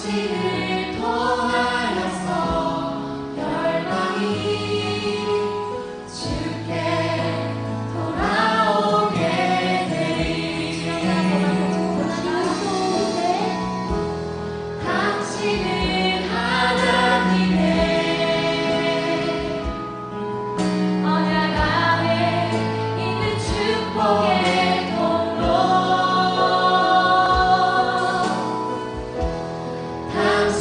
당신을 통하여서 열방이 주께 돌아오게 되리. 당신은 하나님의 언약 안에 있는 축복의 통로. 당신은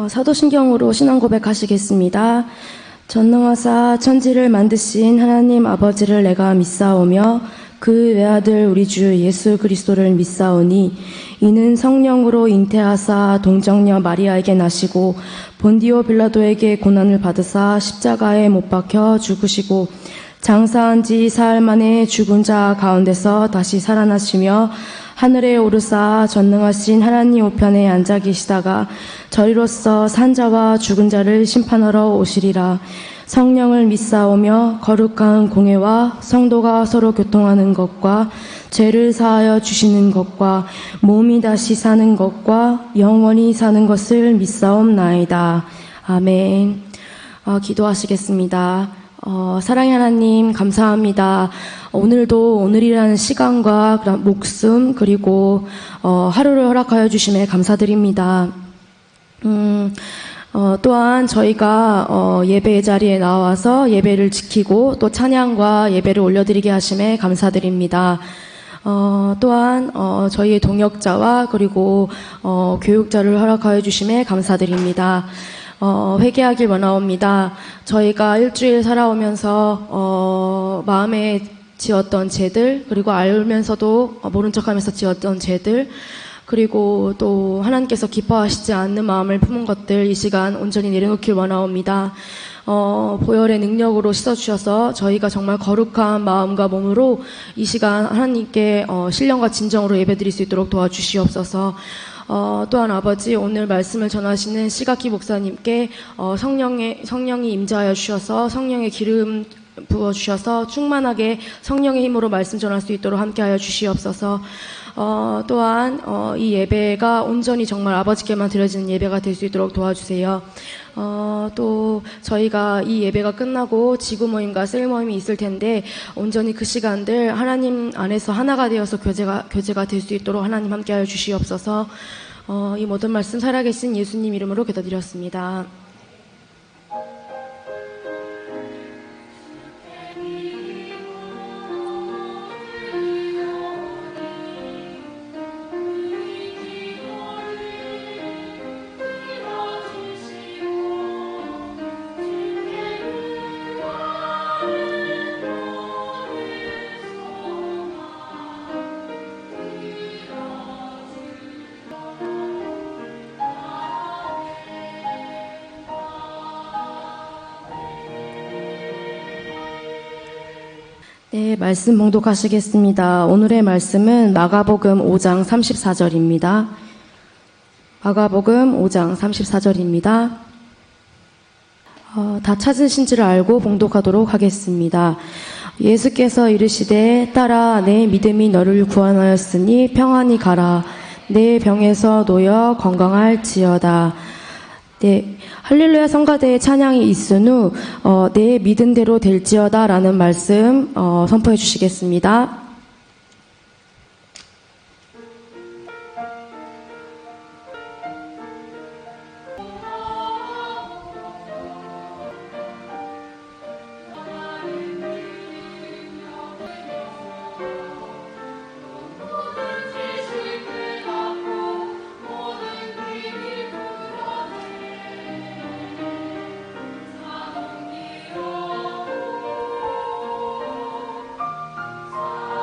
사도신경으로 신앙 고백하시겠습니다. 전능하사 천지를 만드신 하나님 아버지를 내가 믿사오며 그 외아들 우리 주 예수 그리스도를 믿사오니 이는 성령으로 잉태하사 동정녀 마리아에게 나시고 본디오 빌라도에게 고난을 받으사 십자가에 못 박혀 죽으시고 장사한 지 사흘 만에 죽은 자 가운데서 다시 살아나시며 하늘에 오르사 전능하신 하나님 우편에 앉아 계시다가 저리로서 산 자와 죽은 자를 심판하러 오시리라. 성령을 믿사오며 거룩한 공회와 성도가 서로 교통하는 것과 죄를 사하여 주시는 것과 몸이 다시 사는 것과 영원히 사는 것을 믿사옵나이다. 아멘. 기도하시겠습니다. 사랑의 하나님 감사합니다. 오늘도 오늘이라는 시간과 목숨 그리고 하루를 허락하여 주심에 감사드립니다. 또한 저희가 예배 자리에 나와서 예배를 지키고 또 찬양과 예배를 올려드리게 하심에 감사드립니다. 또한 저희의 동역자와 그리고 교육자를 허락하여 주심에 감사드립니다. 회개하길 원하옵니다. 저희가 일주일 살아오면서 마음에 지었던 죄들 그리고 알면서도 모른 척하면서 지었던 죄들 그리고 또 하나님께서 기뻐하시지 않는 마음을 품은 것들 이 시간 온전히 내려놓길 원하옵니다. 보혈의 능력으로 씻어주셔서 저희가 정말 거룩한 마음과 몸으로 이 시간 하나님께 신령과 진정으로 예배드릴 수 있도록 도와주시옵소서. 또한 아버지 오늘 말씀을 전하시는 시각기 목사님께 성령이 임재하여 주셔서 성령의 기름 부어주셔서 충만하게 성령의 힘으로 말씀 전할 수 있도록 함께하여 주시옵소서. 또한 이 예배가 온전히 정말 아버지께만 드려지는 예배가 될 수 있도록 도와주세요. 또 저희가 이 예배가 끝나고 지구 모임과 셀 모임이 있을 텐데 온전히 그 시간들 하나님 안에서 하나가 되어서 교제가 될 수 있도록 하나님 함께하여 주시옵소서. 이 모든 말씀 살아계신 예수님 이름으로 기도드렸습니다. 네, 말씀 봉독하시겠습니다. 오늘의 말씀은 마가복음 5장 34절입니다. 마가복음 5장 34절입니다. 다 찾으신 줄 알고 봉독하도록 하겠습니다. 예수께서 이르시되 딸아 내 믿음이 너를 구원하였으니 평안히 가라. 내 병에서 놓여 건강할지어다. 네, 할렐루야 성가대의 찬양이 있은 후 내 믿은 대로 될지어다 라는 말씀 선포해 주시겠습니다. 사랑이여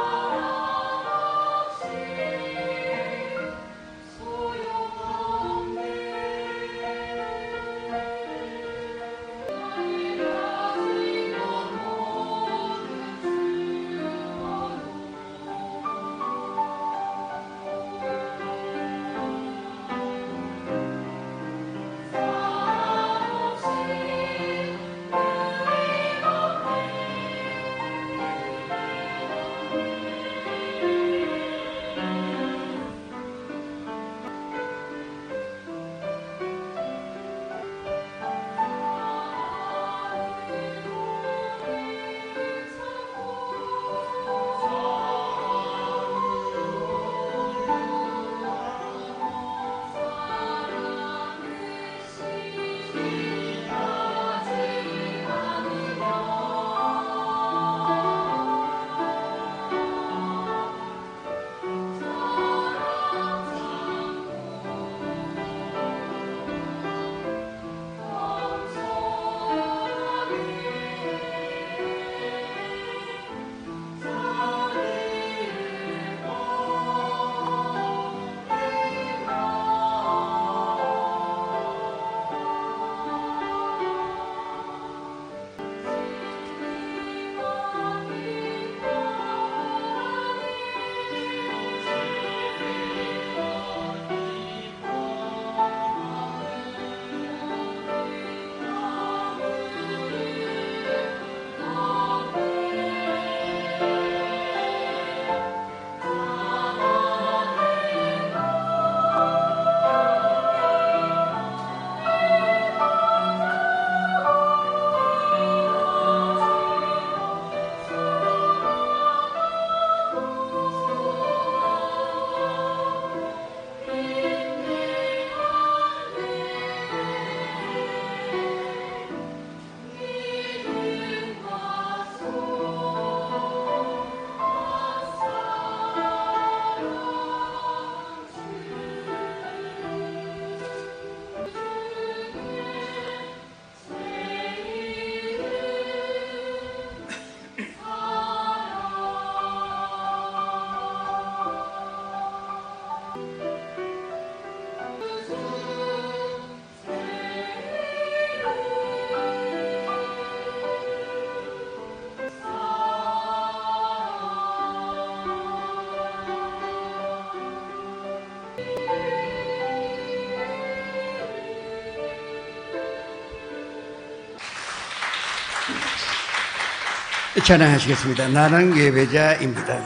찬양하시겠습니다. 나는 예배자입니다.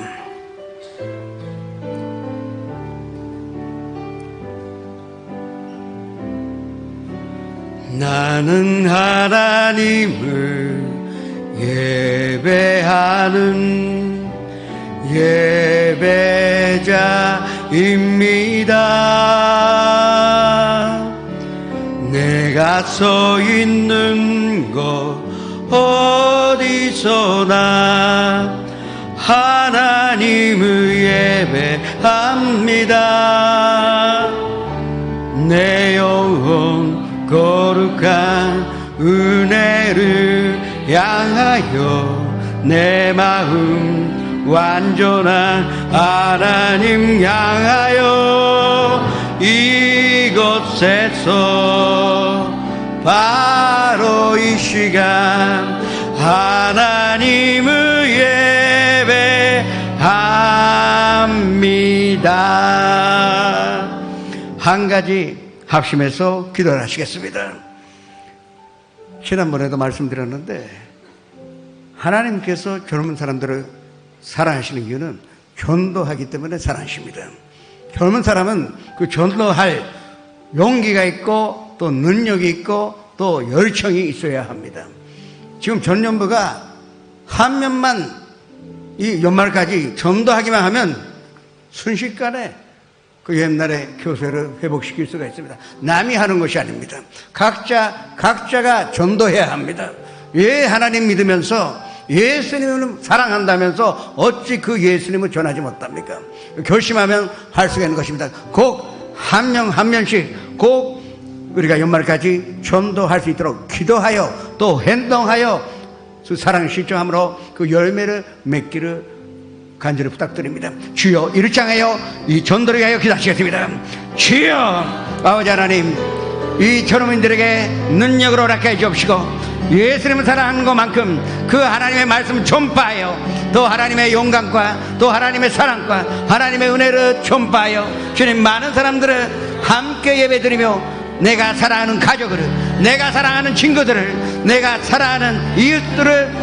나는 하나님을 예배하는 예배자입니다. 내가 서 있는 곳 어디서나 하나님을 예배합니다. 내 영혼 거룩한 은혜를 향하여 내 마음 완전한 하나님 향하여 이곳에서 바로 이 시간 하나님을 예배합니다. 한 가지 합심해서 기도를 하시겠습니다. 지난번에도 말씀드렸는데 하나님께서 젊은 사람들을 사랑하시는 이유는 전도하기 때문에 사랑하십니다. 젊은 사람은 그 전도할 용기가 있고 또 능력이 있고 또 열정이 있어야 합니다. 지금 전년부가 한 면만 이 연말까지 전도하기만 하면 순식간에 그 옛날의 교세를 회복시킬 수가 있습니다. 남이 하는 것이 아닙니다. 각자가 전도해야 합니다. 왜 하나님 믿으면서 예수님을 사랑한다면서 어찌 그 예수님을 전하지 못합니까? 결심하면 할 수가 있는 것입니다. 꼭 한 명 한 명씩 꼭 우리가 연말까지 전도할 수 있도록 기도하여 또 행동하여 그 사랑을 실천함으로 그 열매를 맺기를 간절히 부탁드립니다. 주여 이를 향하여 이 전도를 위하여 기도하시겠습니다. 주여 아버지 하나님, 이 젊은이들에게 능력으로 허락해 주옵시고 예수님을 사랑하는 것만큼 그 하나님의 말씀을 전파하여 또 하나님의 영광과 또 하나님의 사랑과 하나님의 은혜를 전파하여 주님 많은 사람들을 함께 예배드리며 내가 사랑하는 가족을, 내가 사랑하는 친구들을, 내가 사랑하는 이웃들을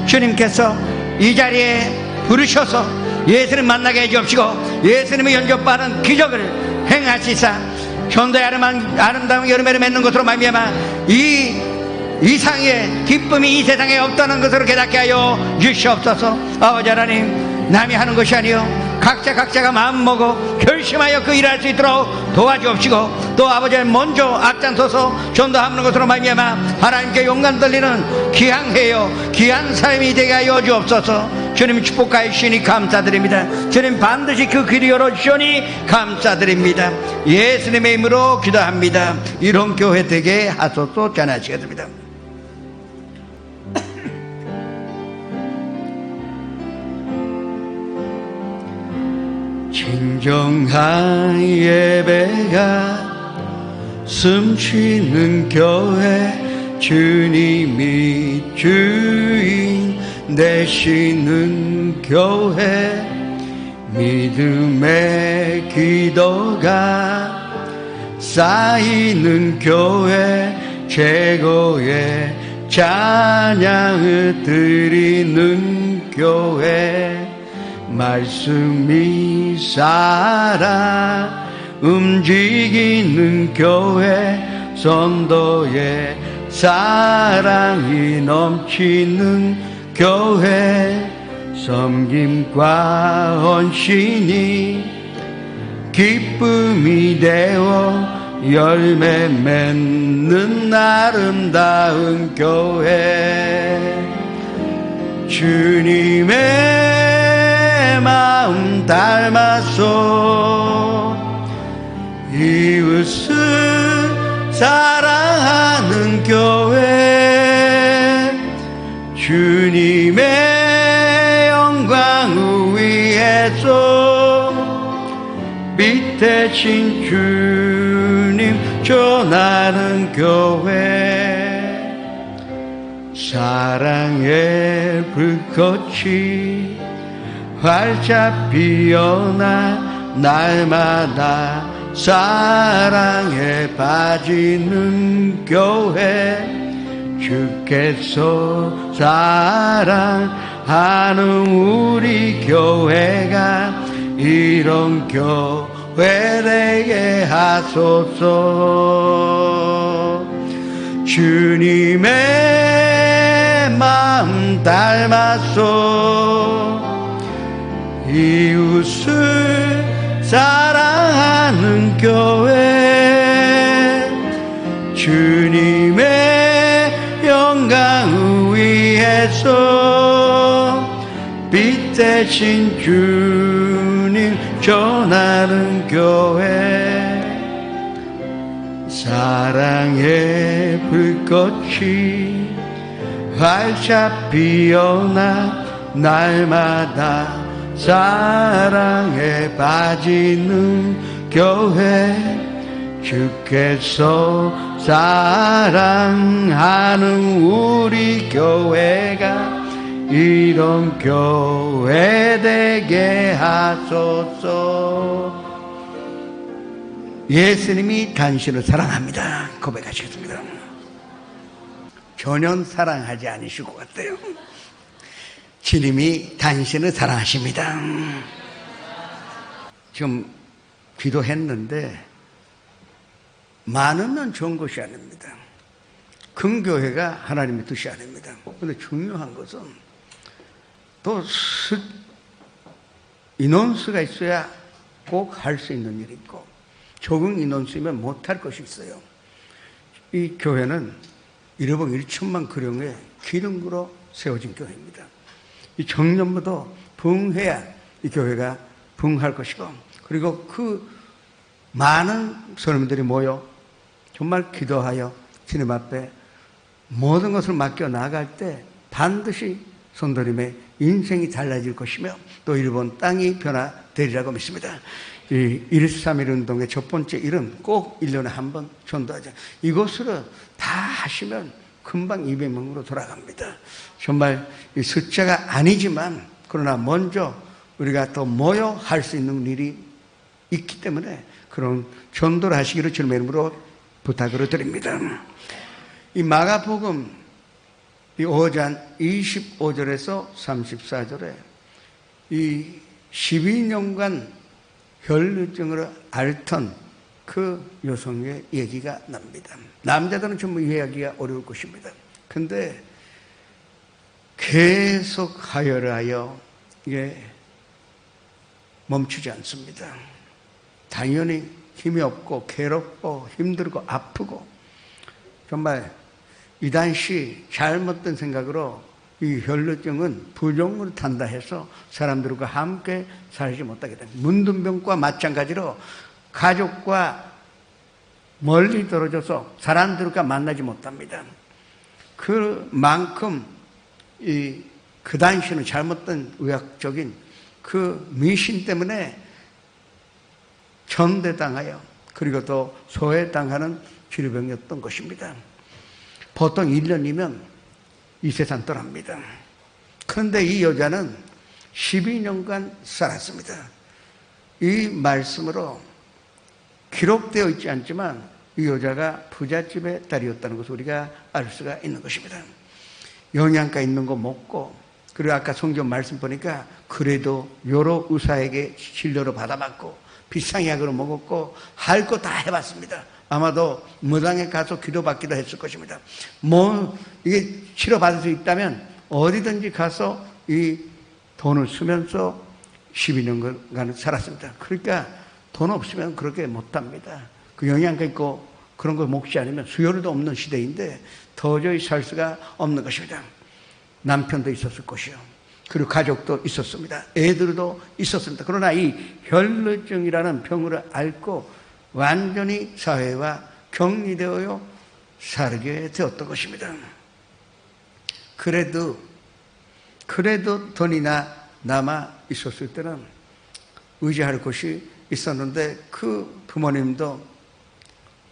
주님께서 이 자리에 부르셔서 예수님 만나게 해주옵시고 예수님의 연접받은 기적을 행하시사 전도의 아름다운 여름에를 맺는 것으로 말미암아 이 상의 기쁨이 이 세상에 없다는 것으로 깨닫게 하여 주시옵소서. 아버지 하나님, 남이 하는 것이 아니요 각자가 마음먹어 결심하여 그 일을 할 수 있도록 도와주옵시고 또 아버지 먼저 앞장서서 전도하는 것으로 말미암아 하나님께 용감 돌리는 귀한 삶이 되게 하여 주옵소서. 주님 축복하여 주시니 감사드립니다. 주님 반드시 그 길이 열어주시니 감사드립니다. 예수님의 이름으로 기도합니다. 이런 교회 되게 하소서. 전하시겠습니다. 진정한 예배가 숨쉬는 교회, 주님이 주인 되시는 교회, 믿음의 기도가 쌓이는 교회, 최고의 찬양을 드리는 교회, 말씀이 살아 움직이는 교회, 선도의 사랑이 넘치는 교회, 섬김과 헌신이 기쁨이 되어 열매 맺는 아름다운 교회, 주님의 마음 닮아서 이웃을 사랑하는 교회, 주님의 영광을 위해서 빛대신 주님 전하는 교회, 사랑의 불꽃이 활짝 피어나 날마다 사랑에 빠지는 교회, 주께서 사랑하는 우리 교회가 이런 교회 되게 하소서. 주님의 마음 닮아서 이웃을 사랑하는 교회, 주님의 영광을 위해서 빛 대신 주님 전하는 교회, 사랑의 불꽃이 활짝 피어나 날마다 사랑에 빠지는 교회, 주께서 사랑하는 우리 교회가 이런 교회 되게 하소서. 예수님이 당신을 사랑합니다. 고백하시겠습니다. 전혀 사랑하지 않으실 것 같아요. 주님이 당신을 사랑하십니다. 지금 기도했는데 많으면 좋은 것이 아닙니다. 큰 교회가 하나님의 뜻이 아닙니다. 그런데 중요한 것은 또 인원수가 있어야 꼭 할 수 있는 일이 있고 적은 인원수이면 못할 것이 있어요. 이 교회는 1억 1천만 그령의 기둥으로 세워진 교회입니다. 이 정년부터 부흥해야 이 교회가 부흥할 것이고, 그리고 그 많은 선생님들이 모여 정말 기도하여 주님 앞에 모든 것을 맡겨 나갈 때 반드시 성도님의 인생이 달라질 것이며 또 일본 땅이 변화되리라고 믿습니다. 이 1.3.1 운동의 첫 번째 일은 꼭 1년에 한 번 전도하자. 이것으로 다 하시면 금방 200명으로 돌아갑니다. 정말 이 숫자가 아니지만 그러나 먼저 우리가 또 모여 할 수 있는 일이 있기 때문에 그런 전도를 하시기를 주님의 이름으로 부탁을 드립니다. 이 마가복음 이 5장 25절에서 34절에 이 12년간 혈루증으로 앓던 그 여성의 얘기가 납니다. 남자들은 전부 이해하기가 어려울 것입니다. 근데 계속 하혈을 하여 이게 멈추지 않습니다. 당연히 힘이 없고 괴롭고 힘들고 아프고 정말 이 당시 잘못된 생각으로 이 혈루증은 부종으로 탄다 해서 사람들과 함께 살지 못하게 됩니다. 문둥병과 마찬가지로 가족과 멀리 떨어져서 사람들과 만나지 못합니다. 그만큼 그 당시는 잘못된 의학적인 그 미신 때문에 전대당하여 그리고 또 소외당하는 질병이었던 것입니다. 보통 1년이면 이 세상 떠납니다. 그런데 이 여자는 12년간 살았습니다. 이 말씀으로 기록되어 있지 않지만 이 여자가 부잣집의 딸이었다는 것을 우리가 알 수가 있는 것입니다. 영양가 있는 거 먹고, 그리고 아까 성경 말씀 보니까 그래도 여러 의사에게 진료를 받아봤고 비싼 약으로 먹었고 할 거 다 해봤습니다. 아마도 무당에 가서 기도받기도 했을 것입니다. 뭐 이게 치료받을 수 있다면 어디든지 가서 이 돈을 쓰면서 12년간 살았습니다. 그러니까 돈 없으면 그렇게 못합니다. 그 영양가 있고 그런 거 먹지 않으면 수요일도 없는 시대인데 도저히 살 수가 없는 것입니다. 남편도 있었을 것이요. 그리고 가족도 있었습니다. 애들도 있었습니다. 그러나 이 혈루증이라는 병을 앓고 완전히 사회와 격리되어 살게 되었던 것입니다. 그래도 돈이나 남아 있었을 때는 의지할 곳이 있었는데 그 부모님도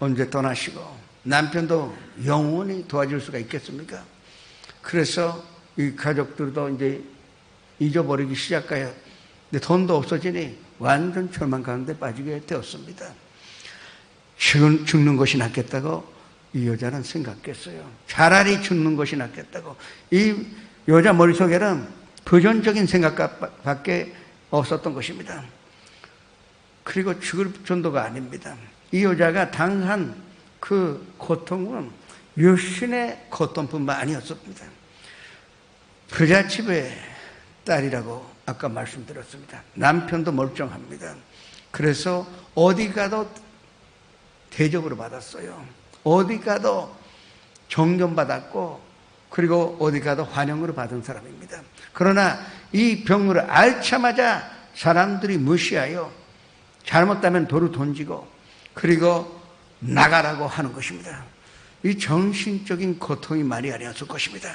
언제 떠나시고 남편도 영원히 도와줄 수가 있겠습니까? 그래서 이 가족들도 이제 잊어버리기 시작해요. 근데 돈도 없어지니 완전 절망 가운데 빠지게 되었습니다. 죽는 것이 낫겠다고 이 여자는 생각했어요. 차라리 죽는 것이 낫겠다고. 이 여자 머릿속에는 부정적인 생각밖에 없었던 것입니다. 그리고 죽을 정도가 아닙니다. 이 여자가 당한 그 고통은 육신의 고통뿐만 아니었습니다. 부잣집의 딸이라고 아까 말씀드렸습니다. 남편도 멀쩡합니다. 그래서 어디 가도 대접으로 받았어요. 어디 가도 존경받았고, 그리고 어디 가도 환영으로 받은 사람입니다. 그러나 이 병을 앓자마자 사람들이 무시하여 잘못하면 돌을 던지고, 그리고 나가라고 하는 것입니다. 이 정신적인 고통이 말이 아니었을 것입니다.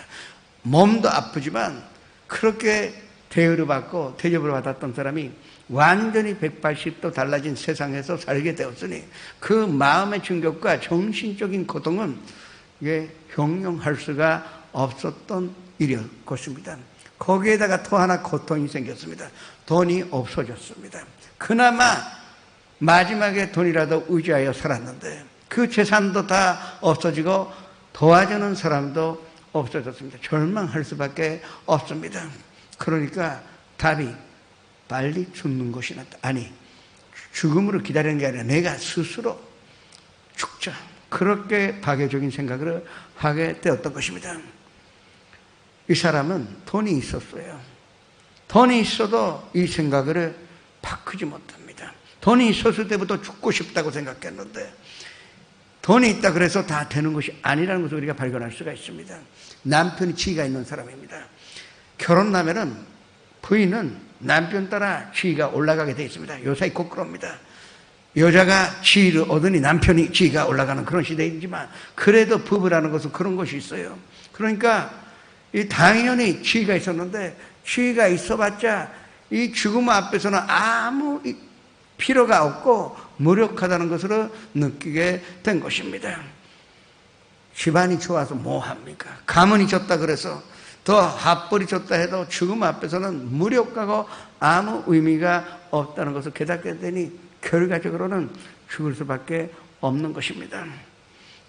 몸도 아프지만 그렇게 대우를 받고 대접을 받았던 사람이 완전히 180도 달라진 세상에서 살게 되었으니 그 마음의 충격과 정신적인 고통은 형용할 수가 없었던 일이었을 것입니다. 거기에다가 또 하나 고통이 생겼습니다. 돈이 없어졌습니다. 그나마 마지막에 돈이라도 의지하여 살았는데 그 재산도 다 없어지고 도와주는 사람도 없어졌습니다. 절망할 수밖에 없습니다. 그러니까 답이 빨리 죽는 것이 낫다. 아니, 죽음으로 기다리는 게 아니라 내가 스스로 죽자. 그렇게 파괴적인 생각을 하게 되었던 것입니다. 이 사람은 돈이 있었어요. 돈이 있어도 이 생각을 바꾸지 못합니다. 돈이 있었을 때부터 죽고 싶다고 생각했는데 돈이 있다 그래서 다 되는 것이 아니라는 것을 우리가 발견할 수가 있습니다. 남편이 지위가 있는 사람입니다. 결혼하면은 부인은 남편 따라 지위가 올라가게 되어 있습니다. 요새 곧 그럽니다. 여자가 지위를 얻으니 남편이 지위가 올라가는 그런 시대이지만 그래도 부부라는 것은 그런 것이 있어요. 그러니까 이 당연히 지위가 있었는데 지위가 있어봤자 이 죽음 앞에서는 아무 필요가 없고 무력하다는 것으로 느끼게 된 것입니다. 집안이 좋아서 뭐합니까? 가문이 좋다 그래서 더 합벌이 좋다 해도 죽음 앞에서는 무력하고 아무 의미가 없다는 것을 깨닫게 되니 결과적으로는 죽을 수밖에 없는 것입니다.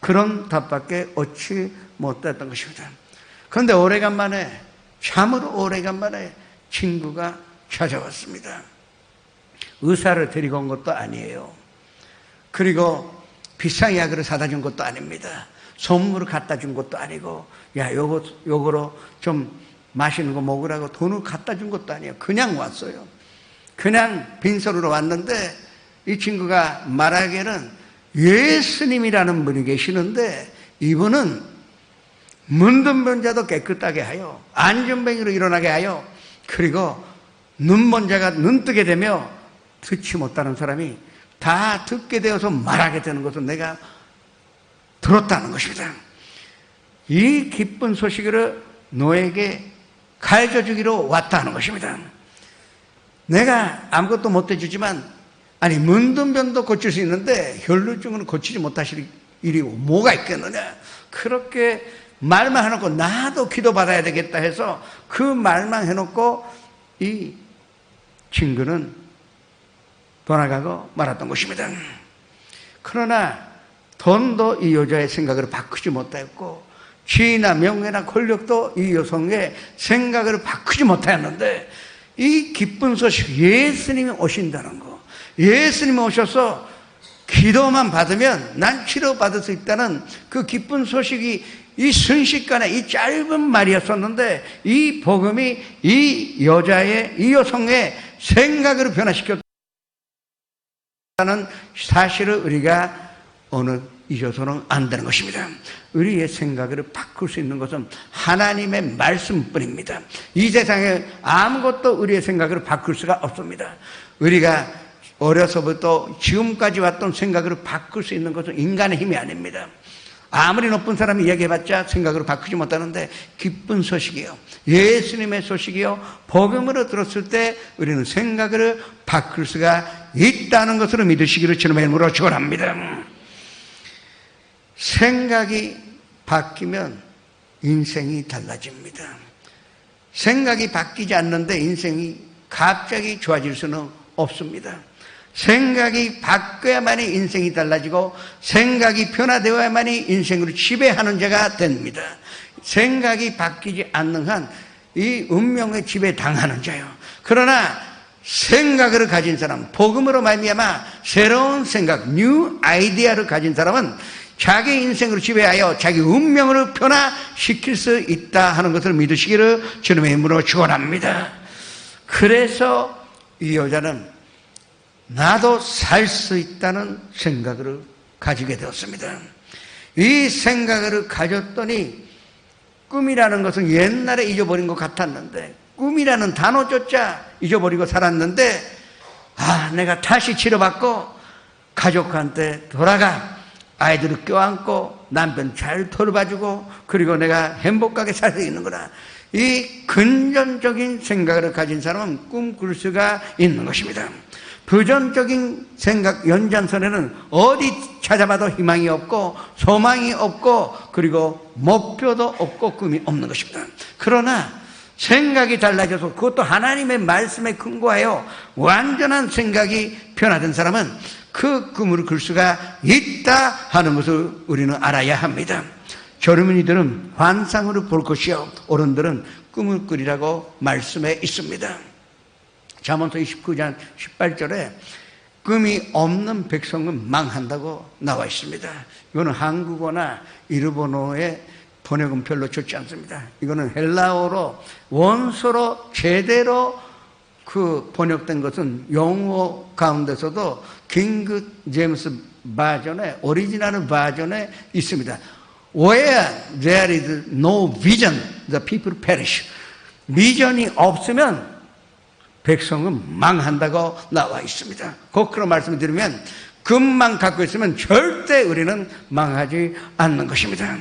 그런 답밖에 얻지 못했던 것입니다. 그런데 오래간만에, 참으로 오래간만에 친구가 찾아왔습니다. 의사를 데리고 온 것도 아니에요. 그리고 비싼 약을 사다 준 것도 아닙니다. 선물을 갖다 준 것도 아니고, 야, 요거로 좀 맛있는 거 먹으라고 돈을 갖다 준 것도 아니에요. 그냥 왔어요. 그냥 빈손으로 왔는데 이 친구가 말하기에는 예수님이라는 분이 계시는데 이분은 문둥병 자도 깨끗하게 하여 안전병으로 일어나게 하여 그리고 눈먼 자가 눈뜨게 되며 듣지 못하는 사람이 다 듣게 되어서 말하게 되는 것을 내가 들었다는 것입니다. 이 기쁜 소식을 너에게 가르쳐주기로 왔다 하는 것입니다. 내가 아무것도 못 해주지만 아니 문둥병도 고칠 수 있는데 혈루증은 고치지 못하실 일이 뭐가 있겠느냐. 그렇게 말만 해놓고 나도 기도받아야 되겠다 해서 그 말만 해놓고 이 친구는 떠나가고 말았던 것입니다. 그러나 돈도 이 여자의 생각을 바꾸지 못했고 지위나 명예나 권력도 이 여성의 생각을 바꾸지 못했는데 이 기쁜 소식, 예수님이 오신다는 거, 예수님이 오셔서 기도만 받으면 난 치료받을 수 있다는 그 기쁜 소식이 이 순식간에 이 짧은 말이었었는데 이 복음이 이 여자의, 이 여성의 생각을 변화시켰다는 사실을 우리가 오늘 잊어서는 안 되는 것입니다. 우리의 생각을 바꿀 수 있는 것은 하나님의 말씀뿐입니다. 이 세상에 아무것도 우리의 생각을 바꿀 수가 없습니다. 우리가 어려서부터 지금까지 왔던 생각을 바꿀 수 있는 것은 인간의 힘이 아닙니다. 아무리 높은 사람이 이야기해봤자 생각을 바꾸지 못하는데 기쁜 소식이요, 예수님의 소식이요, 복음으로 들었을 때 우리는 생각을 바꿀 수가 있다는 것으로 믿으시기를 주님의 이름으로 축원합니다. 생각이 바뀌면 인생이 달라집니다. 생각이 바뀌지 않는데 인생이 갑자기 좋아질 수는 없습니다. 생각이 바뀌어야만이 인생이 달라지고 생각이 변화되어야만이 인생으로 지배하는 자가 됩니다. 생각이 바뀌지 않는 한 이 운명의 지배 당하는 자요. 그러나 생각을 가진 사람, 복음으로 말미암아 새로운 생각, 뉴 아이디어를 가진 사람은 자기 인생으로 지배하여 자기 운명을 변화시킬 수 있다 하는 것을 믿으시기를 주님의 이름으로 축원합니다. 그래서 이 여자는 나도 살 수 있다는 생각을 가지게 되었습니다. 이 생각을 가졌더니 꿈이라는 것은 옛날에 잊어버린 것 같았는데, 꿈이라는 단어조차 잊어버리고 살았는데, 내가 다시 치료받고 가족한테 돌아가 아이들을 껴안고 남편 잘 돌봐주고 그리고 내가 행복하게 살 수 있는구나. 이 근전적인 생각을 가진 사람은 꿈꿀 수가 있는 것입니다. 부정적인 생각 연장선에는 어디 찾아봐도 희망이 없고 소망이 없고 그리고 목표도 없고 꿈이 없는 것입니다. 그러나 생각이 달라져서 그것도 하나님의 말씀에 근거하여 완전한 생각이 변화된 사람은 그 꿈을 꿀 수가 있다 하는 것을 우리는 알아야 합니다. 젊은이들은 환상으로 볼 것이요 어른들은 꿈을 꾸리라고 말씀에 있습니다. 잠언서 29장 18절에 꿈이 없는 백성은 망한다고 나와 있습니다. 이거는 한국어나 일본어의 번역은 별로 좋지 않습니다. 이거는 헬라어로 원서로 제대로 그 번역된 것은 영어 가운데서도 킹 제임스 버전에 오리지널 버전에 있습니다. Where there is no vision, the people perish. 비전이 없으면 백성은 망한다고 나와 있습니다. 거꾸로 말씀을 드리면 꿈만 갖고 있으면 절대 우리는 망하지 않는 것입니다.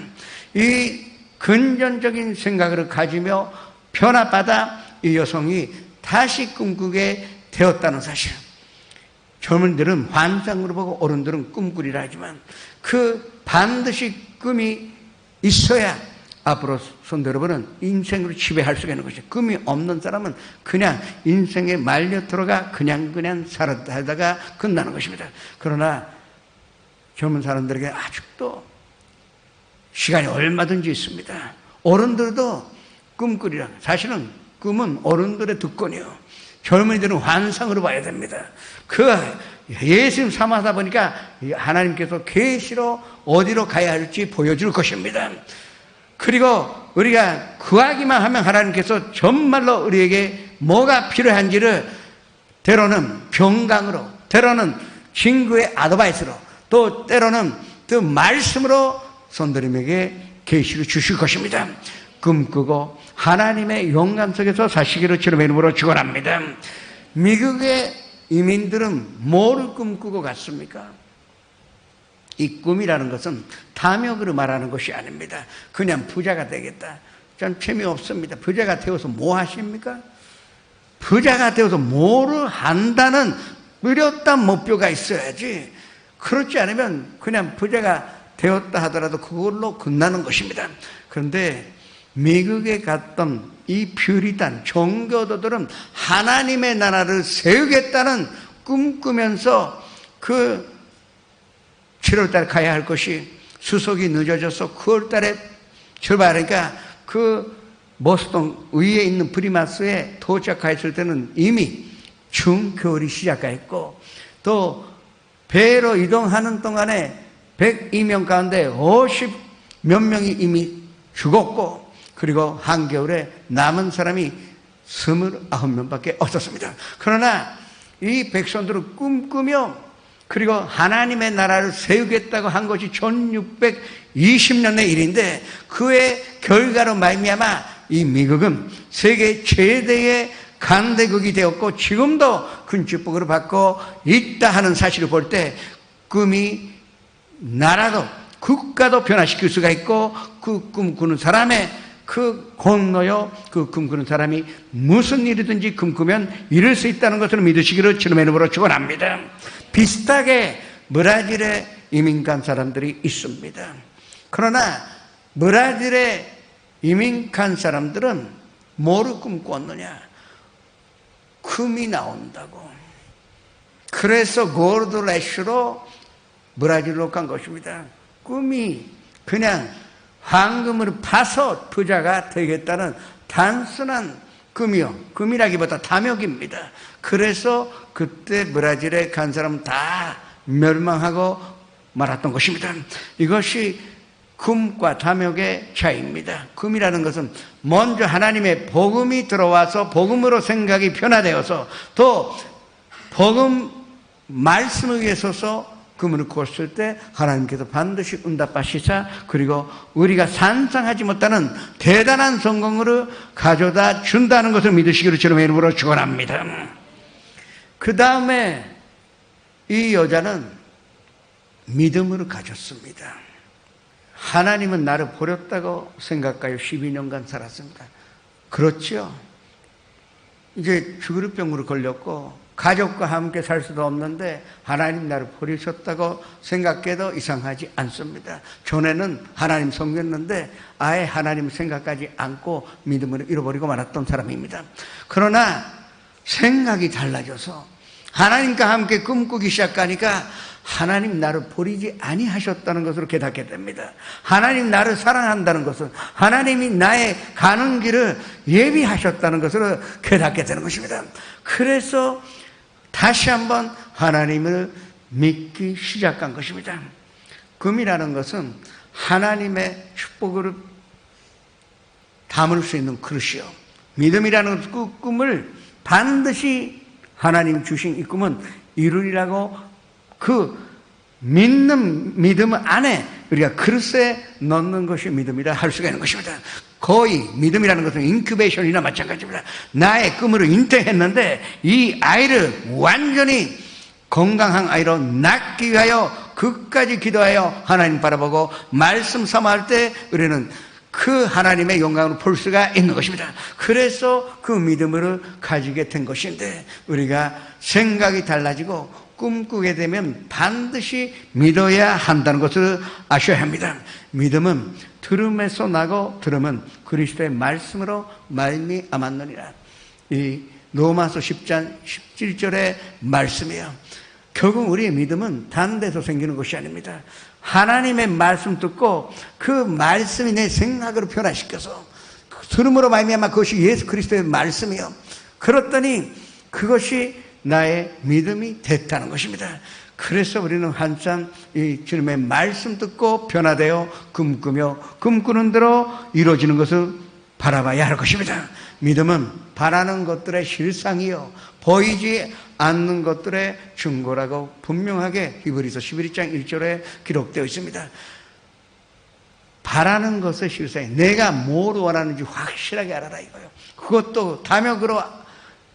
이 근전적인 생각을 가지며 변화받아 이 여성이 다시 꿈꾸게 되었다는 사실. 젊은이들은 환상으로 보고 어른들은 꿈꾸리라 하지만 그 반드시 꿈이 있어야 앞으로 성도 여러분은 인생으로 지배할 수가 있는 것이죠. 꿈이 없는 사람은 그냥 인생에 말려 들어가 그냥 살다가 끝나는 것입니다. 그러나 젊은 사람들에게 아직도 시간이 얼마든지 있습니다. 어른들도 꿈꾸리라. 사실은 꿈은 어른들의 특권이요. 젊은이들은 환상으로 봐야 됩니다. 그 예수님 삼아다 보니까 하나님께서 계시로 어디로 가야 할지 보여줄 것입니다. 그리고 우리가 구하기만 하면 하나님께서 정말로 우리에게 뭐가 필요한지를 때로는 병강으로, 때로는 친구의 아드바이스로, 또 때로는 그 말씀으로 성도님에게 계시를 주실 것입니다. 꿈꾸고 하나님의 영감 속에서 사시기를 주님의 이름으로 축원합니다. 미국의 이민들은 뭐를 꿈꾸고 갔습니까? 이 꿈이라는 것은 탐욕으로 말하는 것이 아닙니다. 그냥 부자가 되겠다. 전 재미없습니다. 부자가 되어서 뭐 하십니까? 부자가 되어서 뭐를 한다는 뚜렷한 목표가 있어야지. 그렇지 않으면 그냥 부자가 되었다 하더라도 그걸로 끝나는 것입니다. 그런데 미국에 갔던 이 퓨리탄 종교도들은 하나님의 나라를 세우겠다는 꿈꾸면서 그 7월달에 가야 할 것이 수속이 늦어져서 9월달에 출발하니까 그 보스턴 위에 있는 브리마스에 도착했을 때는 이미 중겨울이 시작했고 또 배로 이동하는 동안에 102명 가운데 50몇 명이 이미 죽었고 그리고 한겨울에 남은 사람이 29명밖에 없었습니다. 그러나 이 백성들은 꿈꾸며 그리고 하나님의 나라를 세우겠다고 한 것이 1620년의 일인데 그의 결과로 말미암아 이 미국은 세계 최대의 강대국이 되었고 지금도 큰 축복을 받고 있다 하는 사실을 볼 때 꿈이 나라도 국가도 변화시킬 수가 있고 그 꿈꾸는 사람의 그 건너여 그 꿈꾸는 사람이 무슨 일이든지 꿈꾸면 이룰 수 있다는 것을 믿으시기를 주님의 이름으로 축원합니다. 비슷하게 브라질에 이민 간 사람들이 있습니다. 그러나 브라질에 이민 간 사람들은 뭐를 꿈꿨느냐? 금이 나온다고. 그래서 고르드 래쉬로 브라질로 간 것입니다. 꿈이 그냥 황금을 파서 부자가 되겠다는 단순한 꿈이라기보다 탐욕입니다. 그래서 그때 브라질에 간 사람은 다 멸망하고 말았던 것입니다. 이것이 꿈과 탐욕의 차이입니다. 꿈이라는 것은 먼저 하나님의 복음이 들어와서 복음으로 생각이 변화되어서 또 복음 말씀을 위해 서서 꿈을 꾸었을 때 하나님께서 반드시 응답하시사 그리고 우리가 상상하지 못하는 대단한 성공을 가져다 준다는 것을 믿으시기를 주님의 이름으로 축원합니다. 그 다음에 이 여자는 믿음을 가졌습니다. 하나님은 나를 버렸다고 생각하여 12년간 살았습니다. 그렇죠. 이제 죽을 병으로 걸렸고 가족과 함께 살 수도 없는데 하나님 나를 버리셨다고 생각해도 이상하지 않습니다. 전에는 하나님 섬겼는데 아예 하나님 생각하지 않고 믿음을 잃어버리고 말았던 사람입니다. 그러나 생각이 달라져서 하나님과 함께 꿈꾸기 시작하니까 하나님 나를 버리지 아니하셨다는 것으로 깨닫게 됩니다. 하나님 나를 사랑한다는 것은 하나님이 나의 가는 길을 예비하셨다는 것으로 깨닫게 되는 것입니다. 그래서 다시 한번 하나님을 믿기 시작한 것입니다. 금이라는 것은 하나님의 축복을 담을 수 있는 그릇이요. 믿음이라는 그 꿈을 반드시 하나님 주신 이 꿈은 이루리라고 그 믿는 믿음 안에 우리가 그릇에 넣는 것이 믿음이라 할 수가 있는 것입니다. 거의 믿음이라는 것은 인큐베이션이나 마찬가지입니다. 나의 꿈으로 잉태했는데 이 아이를 완전히 건강한 아이로 낳기 위하여 끝까지 기도하여 하나님 바라보고 말씀 삼아할 때 우리는 그 하나님의 영광을 볼 수가 있는 것입니다. 그래서 그 믿음을 가지게 된 것인데 우리가 생각이 달라지고 꿈꾸게 되면 반드시 믿어야 한다는 것을 아셔야 합니다. 믿음은 들음에서 나고 들음은 그리스도의 말씀으로 말미암았느니라. 이 로마서 10장 17절의 말씀이에요. 결국 우리의 믿음은 다른 데서 생기는 것이 아닙니다. 하나님의 말씀 듣고 그 말씀이 내 생각으로 변화시켜서 들음으로 말미암아 그것이 예수 그리스도의 말씀이요. 그렇더니 그것이 나의 믿음이 됐다는 것입니다. 그래서 우리는 한참 이 주님의 말씀 듣고 변화되어 꿈꾸며 꿈꾸는 대로 이루어지는 것을 바라봐야 할 것입니다. 믿음은 바라는 것들의 실상이요 보이지 않는 것들의 증거라고 분명하게 히브리서 11장 1절에 기록되어 있습니다. 바라는 것의 실상이 내가 뭘 원하는지 확실하게 알아라 이거예요. 그것도 탐욕으로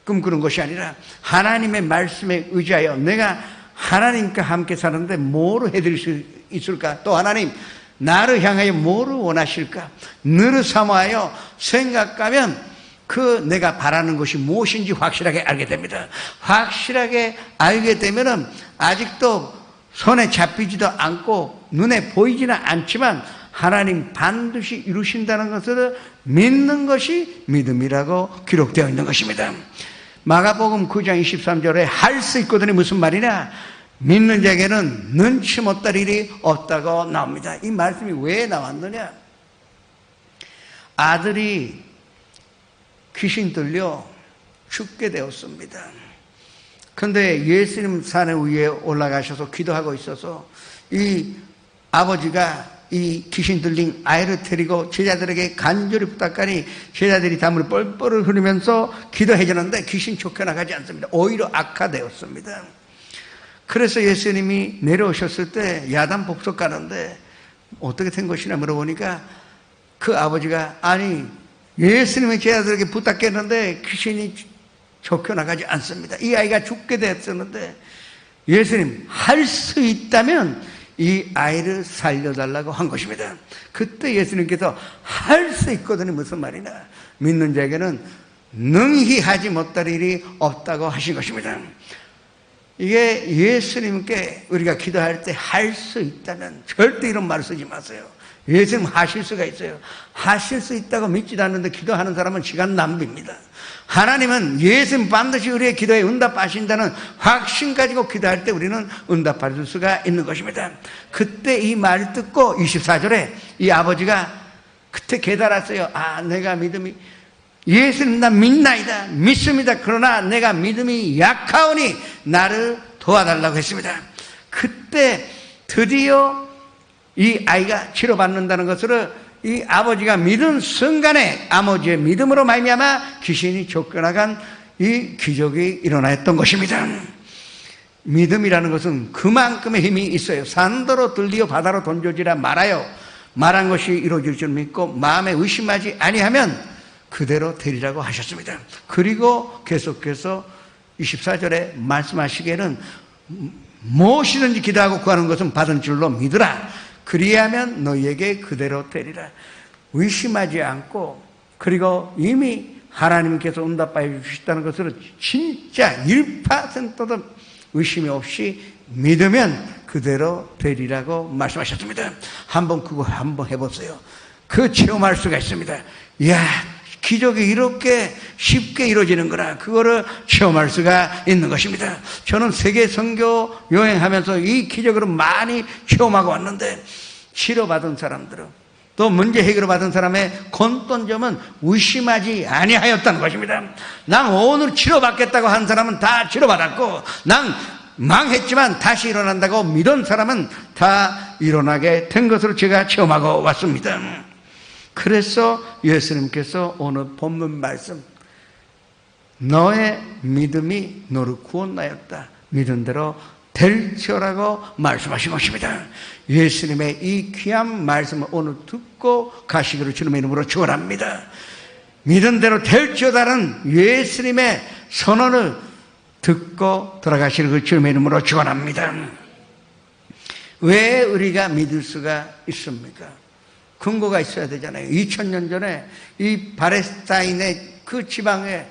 꿈꾸는 것이 아니라 하나님의 말씀에 의지하여 내가 하나님과 함께 사는데 뭐로 해드릴 수 있을까? 또 하나님 나를 향하여 뭐를 원하실까? 늘 사모하여 생각하면 그 내가 바라는 것이 무엇인지 확실하게 알게 됩니다. 확실하게 알게 되면은 아직도 손에 잡히지도 않고 눈에 보이지는 않지만 하나님 반드시 이루신다는 것을 믿는 것이 믿음이라고 기록되어 있는 것입니다. 마가복음 9장 23절에 할 수 있거든요. 무슨 말이냐? 믿는 자에게는 눈치 못 할 일이 없다고 나옵니다. 이 말씀이 왜 나왔느냐? 아들이 귀신 들려 죽게 되었습니다. 그런데 예수님 산에 위에 올라가셔서 기도하고 있어서 이 아버지가 이 귀신 들린 아이를 데리고 제자들에게 간절히 부탁하니 제자들이 담을 뻘뻘 흐르면서 기도해 주는데 귀신 쫓겨나가지 않습니다. 오히려 악화되었습니다. 그래서 예수님이 내려오셨을 때 야단 복속 가는데 어떻게 된 것이냐 물어보니까 그 아버지가 아니 예수님의 제자들에게 부탁했는데 귀신이 쫓겨나가지 않습니다. 이 아이가 죽게 되었었는데 예수님 할 수 있다면 이 아이를 살려달라고 한 것입니다. 그때 예수님께서 할 수 있거든요. 무슨 말이냐? 믿는 자에게는 능히 하지 못할 일이 없다고 하신 것입니다. 이게 예수님께 우리가 기도할 때 할 수 있다면 절대 이런 말 쓰지 마세요. 예수님 하실 수가 있어요. 하실 수 있다고 믿지도 않는데 기도하는 사람은 시간 낭비입니다. 하나님은 예수님 반드시 우리의 기도에 응답하신다는 확신 가지고 기도할 때 우리는 응답받을 수가 있는 것입니다. 그때 이 말 듣고 24절에 이 아버지가 그때 깨달았어요. 아, 내가 믿음이 예수님 나 믿나이다. 믿습니다. 그러나 내가 믿음이 약하오니 나를 도와달라고 했습니다. 그때 드디어 이 아이가 치료받는다는 것을 이 아버지가 믿은 순간에 아버지의 믿음으로 말미암아 귀신이 쫓겨나간 이 기적이 일어났던 것입니다. 믿음이라는 것은 그만큼의 힘이 있어요. 산더러 들리어 바다로 던져지라 말하여 말한 것이 이루어질 줄 믿고 마음에 의심하지 아니하면 그대로 되리라고 하셨습니다. 그리고 계속해서 24절에 말씀하시기에는 무엇이든지 기도하고 구하는 것은 받은 줄로 믿으라. 그리하면 너희에게 그대로 되리라. 의심하지 않고 그리고 이미 하나님께서 응답해 주셨다는 것을 진짜 1%도 의심이 없이 믿으면 그대로 되리라고 말씀하셨습니다. 한번 그거 한번 해보세요. 그 체험할 수가 있습니다. 이야, 기적이 이렇게 쉽게 이루어지는구나. 그거를 체험할 수가 있는 것입니다. 저는 세계 선교 여행하면서 이 기적으로 많이 체험하고 왔는데 치료받은 사람들은 또 문제 해결을 받은 사람의 공통점은 의심하지 아니하였다는 것입니다. 난 오늘 치료받겠다고 한 사람은 다 치료받았고 난 망했지만 다시 일어난다고 믿은 사람은 다 일어나게 된 것으로 제가 체험하고 왔습니다. 그래서 예수님께서 오늘 본문 말씀 너의 믿음이 너를 구원하였다. 믿은 대로 될지어라고 말씀하신 것입니다. 예수님의 이 귀한 말씀을 오늘 듣고 가시기를 주님의 이름으로 축원합니다. 믿은 대로 될지어다는 예수님의 선언을 듣고 돌아가시는 주님의 이름으로 축원합니다. 왜 우리가 믿을 수가 있습니까? 근거가 있어야 되잖아요. 2000년 전에 이 팔레스타인의 그 지방에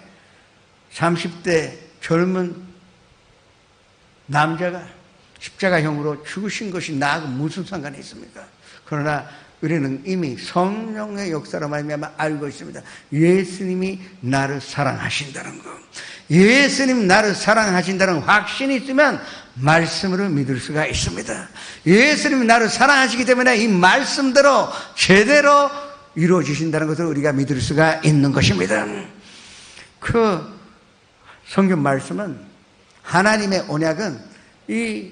30대 젊은 남자가 십자가형으로 죽으신 것이 나하고 무슨 상관이 있습니까? 그러나 우리는 이미 성령의 역사로 말미암아 알고 있습니다. 예수님이 나를 사랑하신다는 것. 예수님 나를 사랑하신다는 확신이 있으면 말씀으로 믿을 수가 있습니다. 예수님이 나를 사랑하시기 때문에 이 말씀대로 제대로 이루어지신다는 것을 우리가 믿을 수가 있는 것입니다. 그 성경 말씀은 하나님의 언약은 이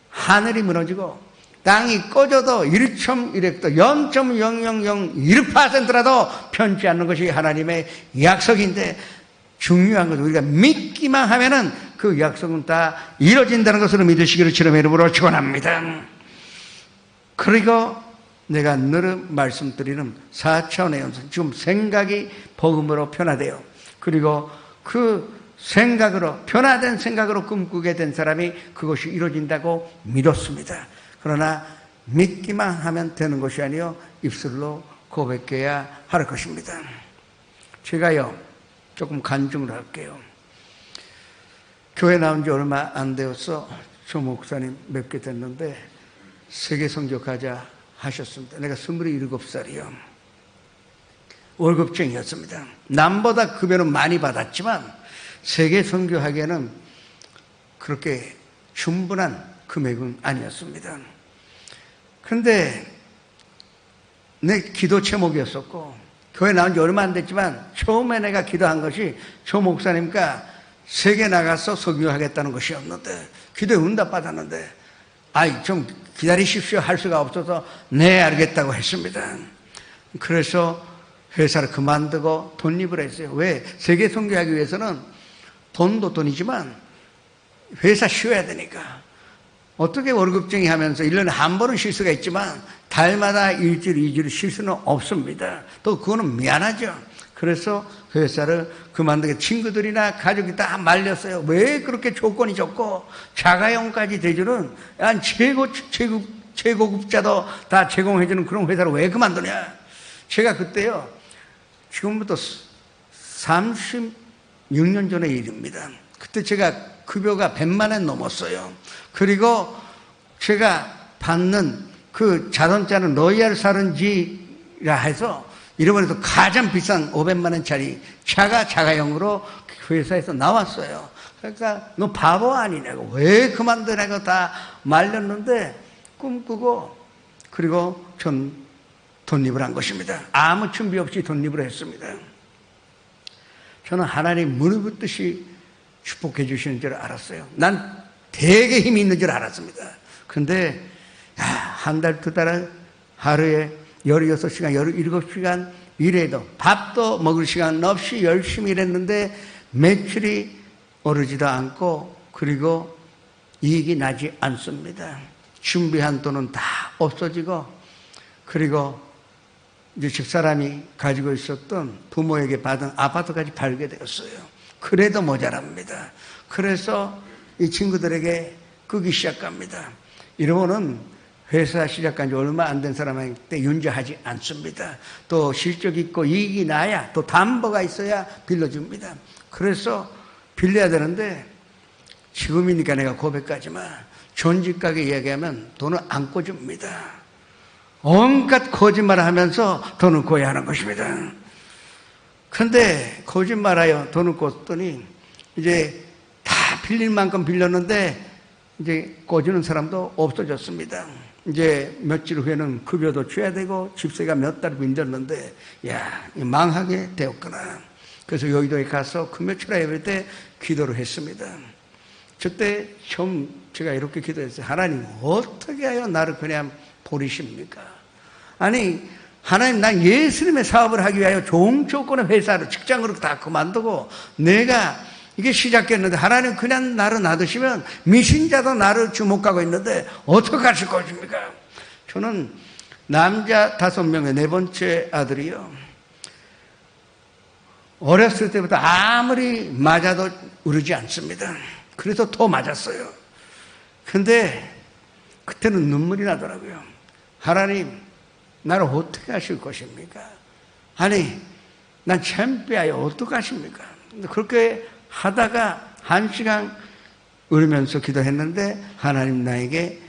하늘이 무너지고 땅이 꺼져도 1.1획도 0.0001%라도 편치 않는 것이 하나님의 약속인데 중요한 것은 우리가 믿기만 하면은 그 약속은 다 이루어진다는 것으로 믿으시기를 주님의 이름으로 축원합니다. 그리고 내가 늘 말씀드리는 4차원의 연속, 지금 생각이 복음으로 변화돼요. 그리고 그 생각으로, 변화된 생각으로 꿈꾸게 된 사람이 그것이 이루어진다고 믿었습니다. 그러나 믿기만 하면 되는 것이 아니요 입술로 고백해야 할 것입니다. 제가요 조금 간증을 할게요. 교회 나온 지 얼마 안 되어서 조 목사님 뵙게 됐는데 세계 선교 가자 하셨습니다. 내가 27살이요. 월급쟁이였습니다. 남보다 급여는 많이 받았지만 세계 선교하기에는 그렇게 충분한 금액은 아니었습니다. 그런데 내 기도 제목이었었고 교회 나온 지 얼마 안 됐지만 처음에 내가 기도한 것이 조 목사님과 세계 나가서 선교하겠다는 것이었는데 기도에 응답 받았는데 아이 좀 기다리십시오 할 수가 없어서 네 알겠다고 했습니다. 그래서 회사를 그만두고 독립을 했어요. 왜? 세계 선교하기 위해서는 돈도 돈이지만 회사 쉬어야 되니까. 어떻게 월급쟁이 하면서 1년에 한 번은 쉴 수가 있지만 달마다 일주일, 2주일 쉴 수는 없습니다. 또 그거는 미안하죠. 그래서 회사를 그만두게 친구들이나 가족이 다 말렸어요. 왜 그렇게 조건이 좋고 자가용까지 대주는 한 최고급자도 다 제공해주는 그런 회사를 왜 그만두냐. 제가 그때요. 지금부터 36년 전의 일입니다. 그때 제가 급여가 100만 원 넘었어요. 그리고 제가 받는 그 자동차는 로얄 사른지라 해서 일본에서 가장 비싼 500만 원짜리 차가 자가용으로 회사에서 나왔어요. 그러니까 너 바보 아니냐고, 왜 그만두냐고 다 말렸는데 꿈꾸고, 그리고 전 독립을 한 것입니다. 아무 준비 없이 독립을 했습니다. 저는 하나님 무릎 꿇듯이 축복해 주시는 줄 알았어요. 난 되게 힘이 있는 줄 알았습니다. 근데 한 달, 두 달 하루에 16시간, 17시간 일해도 밥도 먹을 시간 없이 열심히 일했는데 매출이 오르지도 않고, 그리고 이익이 나지 않습니다. 준비한 돈은 다 없어지고, 그리고 이제 집사람이 가지고 있었던 부모에게 받은 아파트까지 팔게 되었어요. 그래도 모자랍니다. 그래서 이 친구들에게 끄기 시작합니다. 일본은 회사 시작한 지 얼마 안 된 사람한테 윤제하지 않습니다. 또 실적 있고 이익이 나야, 또 담보가 있어야 빌려줍니다. 그래서 빌려야 되는데, 지금이니까 내가 고백하지만 존직하게 이야기하면 돈을 안 꿔줍니다. 온갖 거짓말을 하면서 돈을 꿔야 하는 것입니다. 그런데 거짓말하여 돈을 꿨더니 이제 다 빌릴 만큼 빌렸는데 이제 꿔주는 사람도 없어졌습니다. 이제 며칠 후에는 급여도 줘야 되고 집세가 몇 달 빈들었는데, 야, 망하게 되었구나. 그래서 여의도에 가서 금요철 예배 때 기도를 했습니다. 그때 처음 제가 이렇게 기도했어요. 하나님, 어떻게 하여 나를 그냥 버리십니까? 아니, 하나님, 난 예수님의 사업을 하기 위하여 좋은 조건의 회사를, 직장으로 다 그만두고 내가 이게 시작했는데 하나님 그냥 나를 놔두시면 미신자도 나를 주목하고 있는데 어떻게 하실 것입니까? 저는 남자 5명의 네 번째 아들이요, 어렸을 때부터 아무리 맞아도 울지 않습니다. 그래서 더 맞았어요. 근데 그때는 눈물이 나더라고요. 하나님, 나를 어떻게 하실 것입니까? 아니, 난 창피하여 어떻게 하십니까? 그렇게 하다가 1시간 울면서 기도했는데 하나님 나에게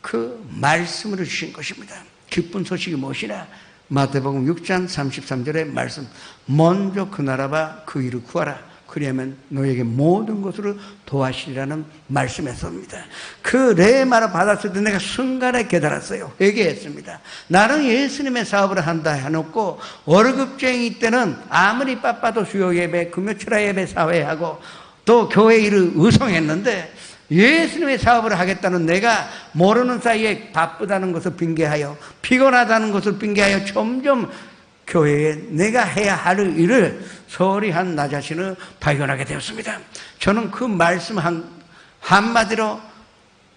그 말씀을 주신 것입니다. 기쁜 소식이 무엇이냐? 마태복음 6장 33절의 말씀, 먼저 그 나라와 그 일을 구하라. 그리하면 너에게 모든 것으로 도와주시리라는 말씀에서입니다. 그 레마를 받았을 때 내가 순간에 깨달았어요. 회개했습니다. 나는 예수님의 사업을 한다 해놓고 월급쟁이 때는 아무리 바빠도 수요 예배, 금요철야 예배 사회하고 또 교회 일을 의성했는데, 예수님의 사업을 하겠다는 내가 모르는 사이에 바쁘다는 것을 빙계하여, 피곤하다는 것을 빙계하여 점점 교회에 내가 해야 할 일을 소홀히 한 나 자신을 발견하게 되었습니다. 저는 그 말씀 한마디로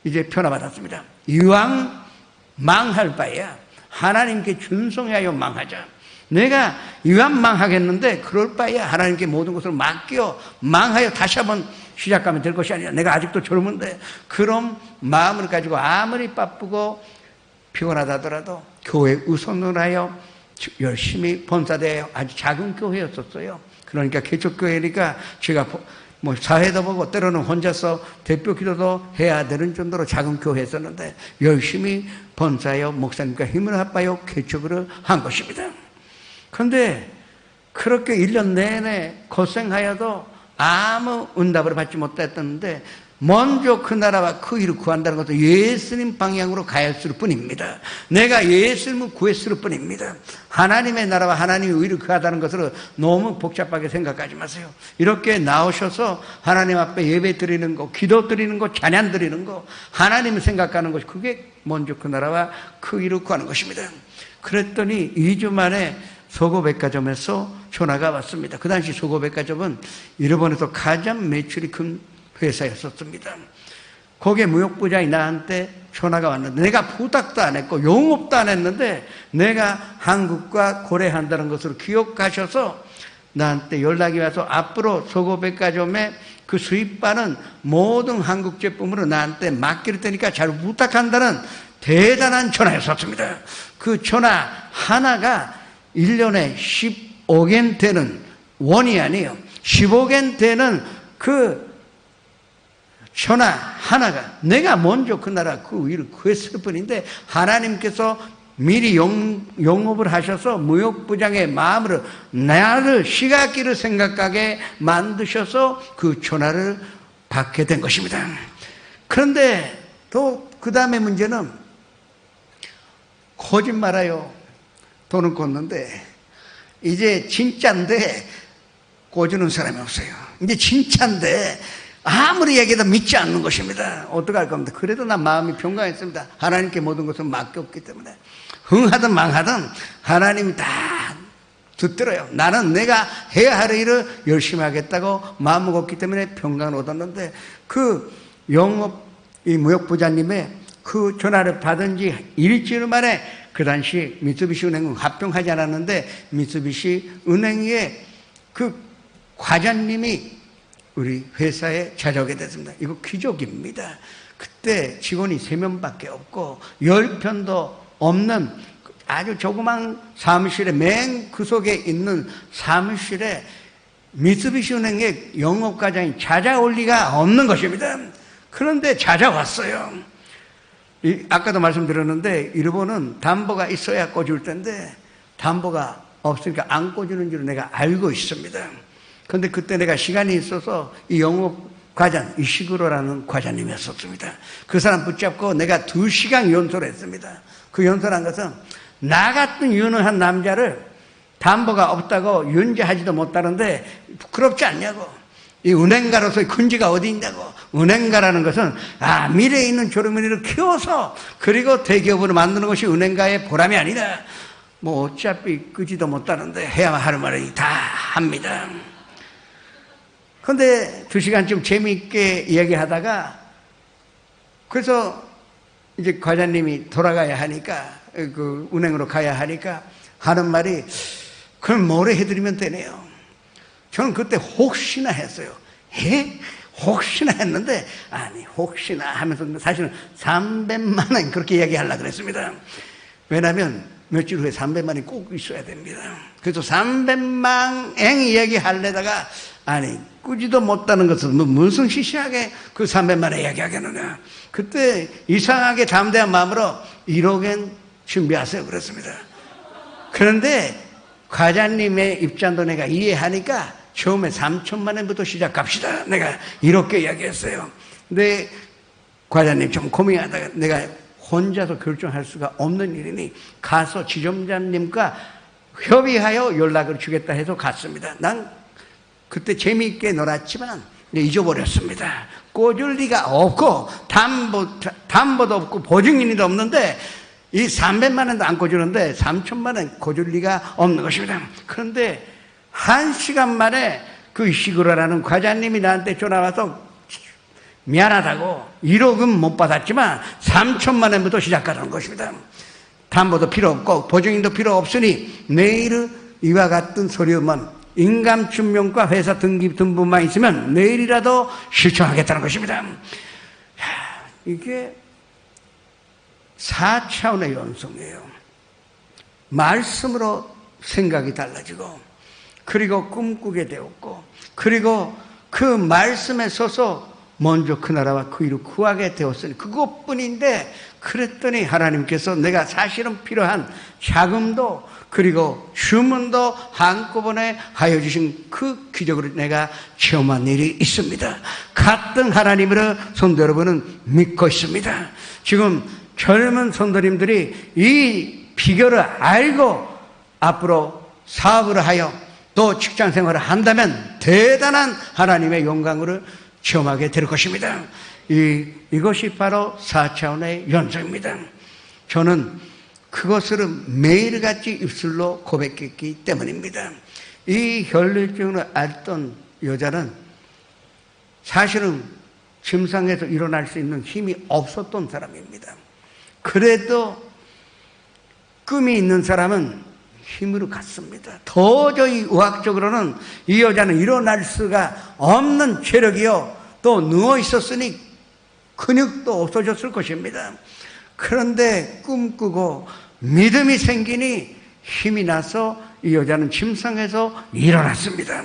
이제 변화받았습니다. 이왕 망할 바에야 하나님께 준성하여 망하자. 내가 이왕 망하겠는데 그럴 바에야 하나님께 모든 것을 맡겨 망하여 다시 한번 시작하면 될 것이 아니라, 내가 아직도 젊은데 그런 마음을 가지고 아무리 바쁘고 피곤하다 하더라도 교회 우선을 하여 열심히 본사대에 아주 작은 교회였었어요. 그러니까 개척교회니까 제가 뭐 사회도 보고 때로는 혼자서 대표 기도도 해야 되는 정도로 작은 교회였었는데 열심히 본사여 목사님과 힘을 합하여 개척을 한 것입니다. 그런데 그렇게 1년 내내 고생하여도 아무 응답을 받지 못했었는데, 먼저 그 나라와 그 일을 구한다는 것은 예수님 방향으로 가였을 뿐입니다. 내가 예수님을 구했을 뿐입니다. 하나님의 나라와 하나님의 의를 구하다는 것을 너무 복잡하게 생각하지 마세요. 이렇게 나오셔서 하나님 앞에 예배 드리는 거, 기도 드리는 거, 찬양 드리는 거, 하나님을 생각하는 것이, 그게 먼저 그 나라와 그 일을 구하는 것입니다. 그랬더니 2주 만에 소고백화점에서 전화가 왔습니다. 그 당시 소고백화점은 일본에서 가장 매출이 큰 회사였었습니다. 거기에 무역부장이 나한테 전화가 왔는데, 내가 부탁도 안 했고 용업도 안 했는데 내가 한국과 거래한다는 것을 기억하셔서 나한테 연락이 와서 앞으로 소고백화점의 그 수입반은 모든 한국 제품으로 나한테 맡길 테니까 잘 부탁한다는 대단한 전화였었습니다. 그 전화 하나가 1년에 15겐 되는, 원이 아니에요, 15겐 되는 그 전화 하나가 내가 먼저 그 나라 그 일을 구했을 뿐인데 하나님께서 미리 영업을 하셔서 무역부장의 마음으로 나를 시각기를 생각하게 만드셔서 그 전화를 받게 된 것입니다. 그런데 또 그 다음에 문제는 거짓말해요. 돈은 꽂는데 이제 진짜인데 꽂주는 사람이 없어요. 이제 진짜인데 아무리 얘기해도 믿지 않는 것입니다. 어떡할 겁니다. 그래도 난 마음이 평강했습니다. 하나님께 모든 것을 맡겼기 때문에 흥하든 망하든 하나님이 다 듣더라요. 나는 내가 해야 할 일을 열심히 하겠다고 마음먹었기 때문에 평강을 얻었는데 그 영업 이 무역부장님의 그 전화를 받은 지 일주일 만에 그 당시 미쓰비시 은행은 합병하지 않았는데 미쓰비시 은행의 그 과장님이 우리 회사에 찾아오게 됐습니다. 이거 기적입니다. 그때 직원이 3명밖에 없고 10편도 없는 아주 조그만 사무실에 맨 그 속에 있는 사무실에 미쓰비시 은행의 영업과장이 찾아올 리가 없는 것입니다. 그런데 찾아왔어요. 아까도 말씀드렸는데 일본은 담보가 있어야 꽂을 텐데 담보가 없으니까 안 꽂는 줄 내가 알고 있습니다. 그런데 그때 내가 시간이 있어서 이 영업과장 이시구로라는 과장님이었습니다. 그 사람 붙잡고 내가 2시간 연설을 했습니다. 그 연설한 것은 나 같은 유능한 남자를 담보가 없다고 연재하지도 못하는데 부끄럽지 않냐고. 이 은행가로서의 근지가 어디 있냐고. 은행가라는 것은 미래에 있는 젊은이를 키워서 그리고 대기업으로 만드는 것이 은행가의 보람이 아니라 뭐 어차피 끄지도 못하는데 해야만 하는 말이 다 합니다. 그런데 2시간쯤 재미있게 이야기하다가 그래서 이제 과장님이 돌아가야 하니까 그 은행으로 가야 하니까 하는 말이 그럼 뭐래 해드리면 되네요. 저는 그때 혹시나 했어요. 혹시나 했는데 혹시나 하면서 사실은 300만 원 그렇게 이야기하려고 그랬습니다. 왜냐하면 며칠 후에 300만이 꼭 있어야 됩니다. 그래서 300만 엔 이야기하려다가 꾸지도 못하는 것은 무슨 시시하게 그 300만 원 이야기하겠느냐. 그때 이상하게 담대한 마음으로 1억엔 준비하세요 그랬습니다. 그런데 과장님의 입장도 내가 이해하니까 처음에 3천만 원부터 시작합시다. 내가 이렇게 이야기했어요. 근데 과장님 좀 고민하다가 내가 혼자서 결정할 수가 없는 일이니 가서 지점장님과 협의하여 연락을 주겠다 해서 갔습니다. 난 그때 재미있게 놀았지만 잊어버렸습니다. 꽂을 리가 없고 담보도 없고 보증인도 없는데 이 300만 원도 안 꽂주는데 3천만 원 꽂을 리가 없는 것입니다. 그런데 1시간 만에 그 이시구라라는 과장님이 나한테 전화 와서 미안하다고 1억은 못 받았지만 3천만 원부터 시작하라는 것입니다. 담보도 필요 없고 보증인도 필요 없으니 내일은 이와 같은 서류만 인감증명과 회사 등기 등본만 있으면 내일이라도 실천하겠다는 것입니다. 이게 4차원의 연속이에요. 말씀으로 생각이 달라지고 그리고 꿈꾸게 되었고 그리고 그 말씀에 서서 먼저 그 나라와 그 일을 구하게 되었으니 그것뿐인데 그랬더니 하나님께서 내가 사실은 필요한 자금도 그리고 주문도 한꺼번에 하여 주신 그 기적으로 내가 체험한 일이 있습니다. 같은 하나님으로 성도 여러분은 믿고 있습니다. 지금 젊은 성도님들이 이 비결을 알고 앞으로 사업을 하여 또 직장 생활을 한다면 대단한 하나님의 영광을 체험하게 될 것입니다. 이것이 바로 4차원의 연속입니다. 저는 그것을 매일같이 입술로 고백했기 때문입니다. 이 혈류증을 앓던 여자는 사실은 침상에서 일어날 수 있는 힘이 없었던 사람입니다. 그래도 꿈이 있는 사람은 힘으로 갔습니다. 도저히 의학적으로는 이 여자는 일어날 수가 없는 체력이요. 또 누워 있었으니 근육도 없어졌을 것입니다. 그런데 꿈꾸고 믿음이 생기니 힘이 나서 이 여자는 침상에서 일어났습니다.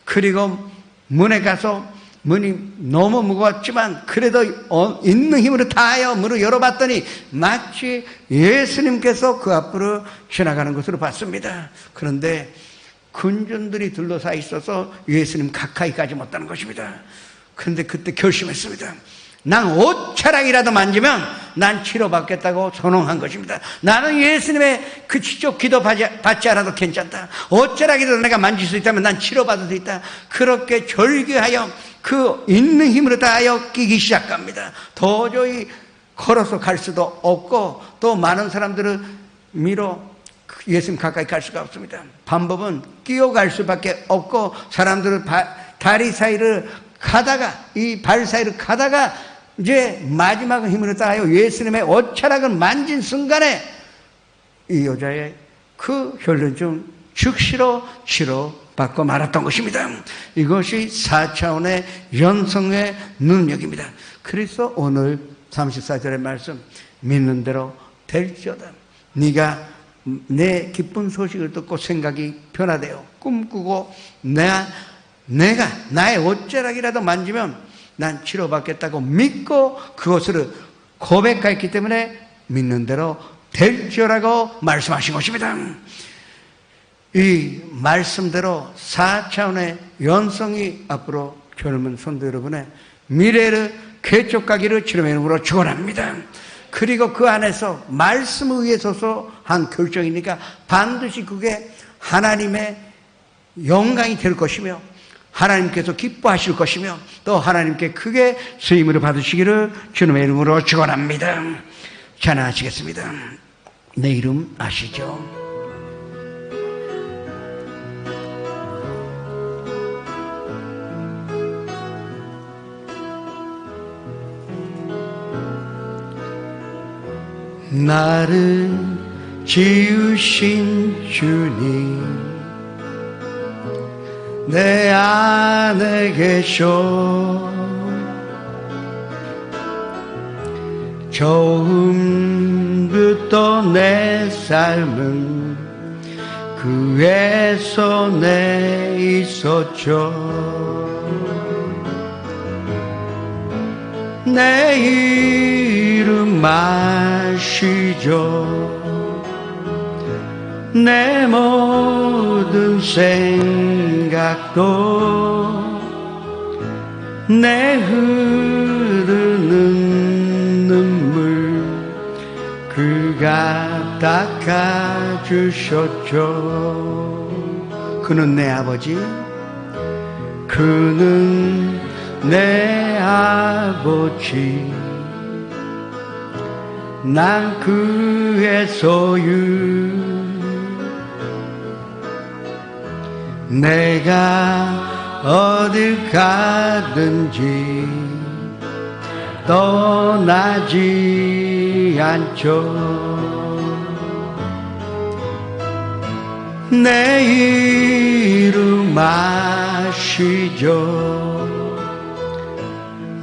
그리고 문에 가서 문이 너무 무거웠지만 그래도 있는 힘으로 다하여 문을 열어봤더니 마치 예수님께서 그 앞으로 지나가는 것으로 봤습니다. 그런데 군중들이 둘러싸여 있어서 예수님 가까이 가지 못하는 것입니다. 그런데 그때 결심했습니다. 난 옷자락이라도 만지면 난 치료받겠다고 선언한 것입니다. 나는 예수님의 그 직접 기도 받지 않아도 괜찮다. 옷자락이라도 내가 만질 수 있다면 난 치료받을 수 있다. 그렇게 절규하여 그 있는 힘으로 다하여 끼기 시작합니다. 도저히 걸어서 갈 수도 없고 또 많은 사람들을 밀어 예수님 가까이 갈 수가 없습니다. 방법은 끼어갈 수밖에 없고 사람들을 다리 사이를 가다가 이 발 사이를 가다가 이제 마지막 힘으로 다하여 예수님의 옷자락을 만진 순간에 이 여자의 그 혈루증 즉시로 치료받고 말았던 것입니다. 이것이 4차원의 연성의 능력입니다. 그래서 오늘 34절의 말씀 믿는 대로 될지어다. 네가 내 기쁜 소식을 듣고 생각이 변화되어 꿈꾸고 내가 나의 옷자락이라도 만지면 난 치료받겠다고 믿고 그것을 고백했기 때문에 믿는 대로 될지어라고 말씀하신 것입니다. 이 말씀대로 4차원의 연성이 앞으로 젊은 성도 여러분의 미래를 개척하기를 주님의 이름으로 축원합니다. 그리고 그 안에서 말씀을 위해 서서 한 결정이니까 반드시 그게 하나님의 영광이 될 것이며 하나님께서 기뻐하실 것이며 또 하나님께 크게 쓰임을 받으시기를 주님의 이름으로 축원합니다. 찬양하시겠습니다. 내 이름 아시죠? 나를 지으신 주님 내 안에 계셔 처음부터 내 삶은 그의 손에 있었죠. 내 이름 아시죠? 내 모든 생각도 내 흐르는 눈물 그가 닦아주셨죠. 그는 내 아버지, 그는 내 아버지, 난 그의 소유. 내가 어딜 가든지 떠나지 않죠. 내 이름 아시죠?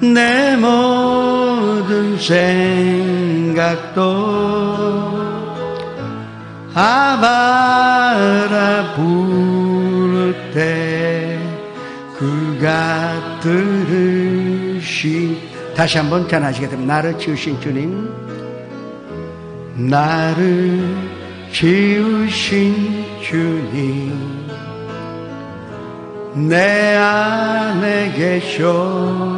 내 모든 생각도 아바라 부를 때 그가 들으시. 다시 한번 전하시게 되면 나를 지으신 주님, 나를 지으신 주님 내 안에 계셔.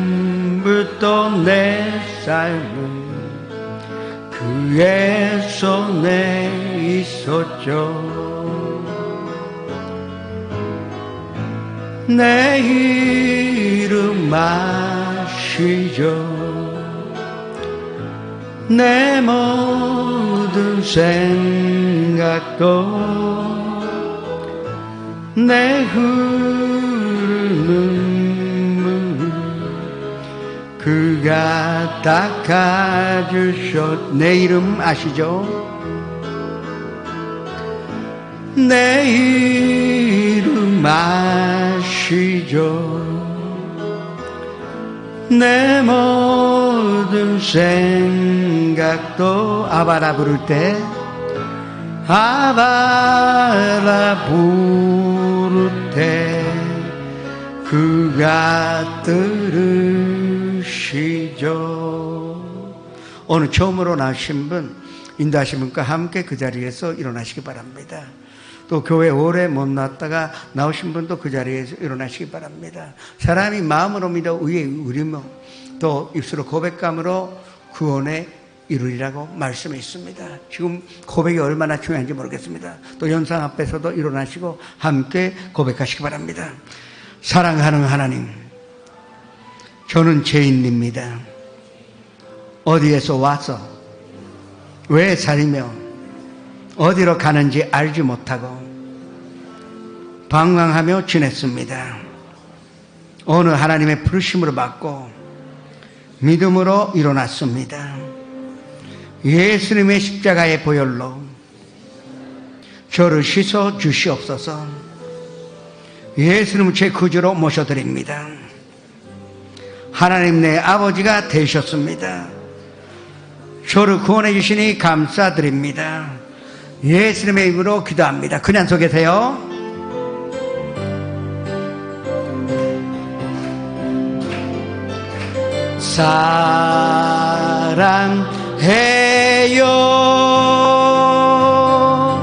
처음부터 내 삶은 그의 손에 있었죠. 내 이름 아시죠? 내 모든 생각도 내 흐르는 그가 닦아주셨. 내 이름 아시죠? 내 이름 아시죠? 내 모든 생각도 아바라 부를 때 아바라 부를 때 그가 들으시죠. 오늘 처음으로 나신 분, 인도하신 분과 함께 그 자리에서 일어나시기 바랍니다. 또 교회 오래 못 나왔다가 나오신 분도 그 자리에서 일어나시기 바랍니다. 사람이 마음으로 믿어 의에 의리며 또 입술로 고백감으로 구원에 이루리라고 말씀이 있습니다. 지금 고백이 얼마나 중요한지 모르겠습니다. 또 연상 앞에서도 일어나시고 함께 고백하시기 바랍니다. 사랑하는 하나님, 저는 죄인입니다. 어디에서 와서 왜 살며 어디로 가는지 알지 못하고 방황하며 지냈습니다. 오늘 하나님의 부르심으로 받고 믿음으로 일어났습니다. 예수님의 십자가의 보혈로 저를 씻어 주시옵소서. 예수님을 제 구주로 모셔드립니다. 하나님 내 아버지가 되셨습니다. 저를 구원해 주시니 감사드립니다. 예수님의 이름으로 기도합니다. 그냥 서 계세요. 사랑해요,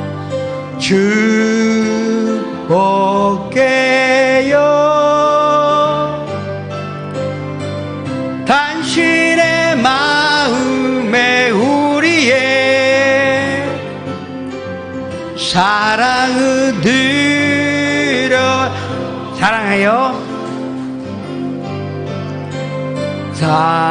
축복해요, 당신의 마음에 우리의 사랑을 드려. 사랑해요, 사랑해요,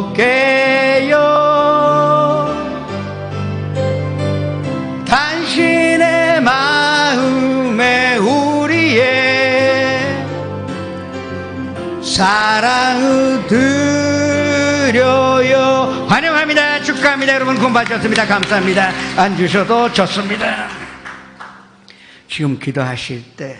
축복해요, 당신의 마음에 우리의 사랑을 드려요. 환영합니다. 축하합니다. 여러분 구원받으셨습니다. 감사합니다. 앉으셔도 좋습니다. 지금 기도하실 때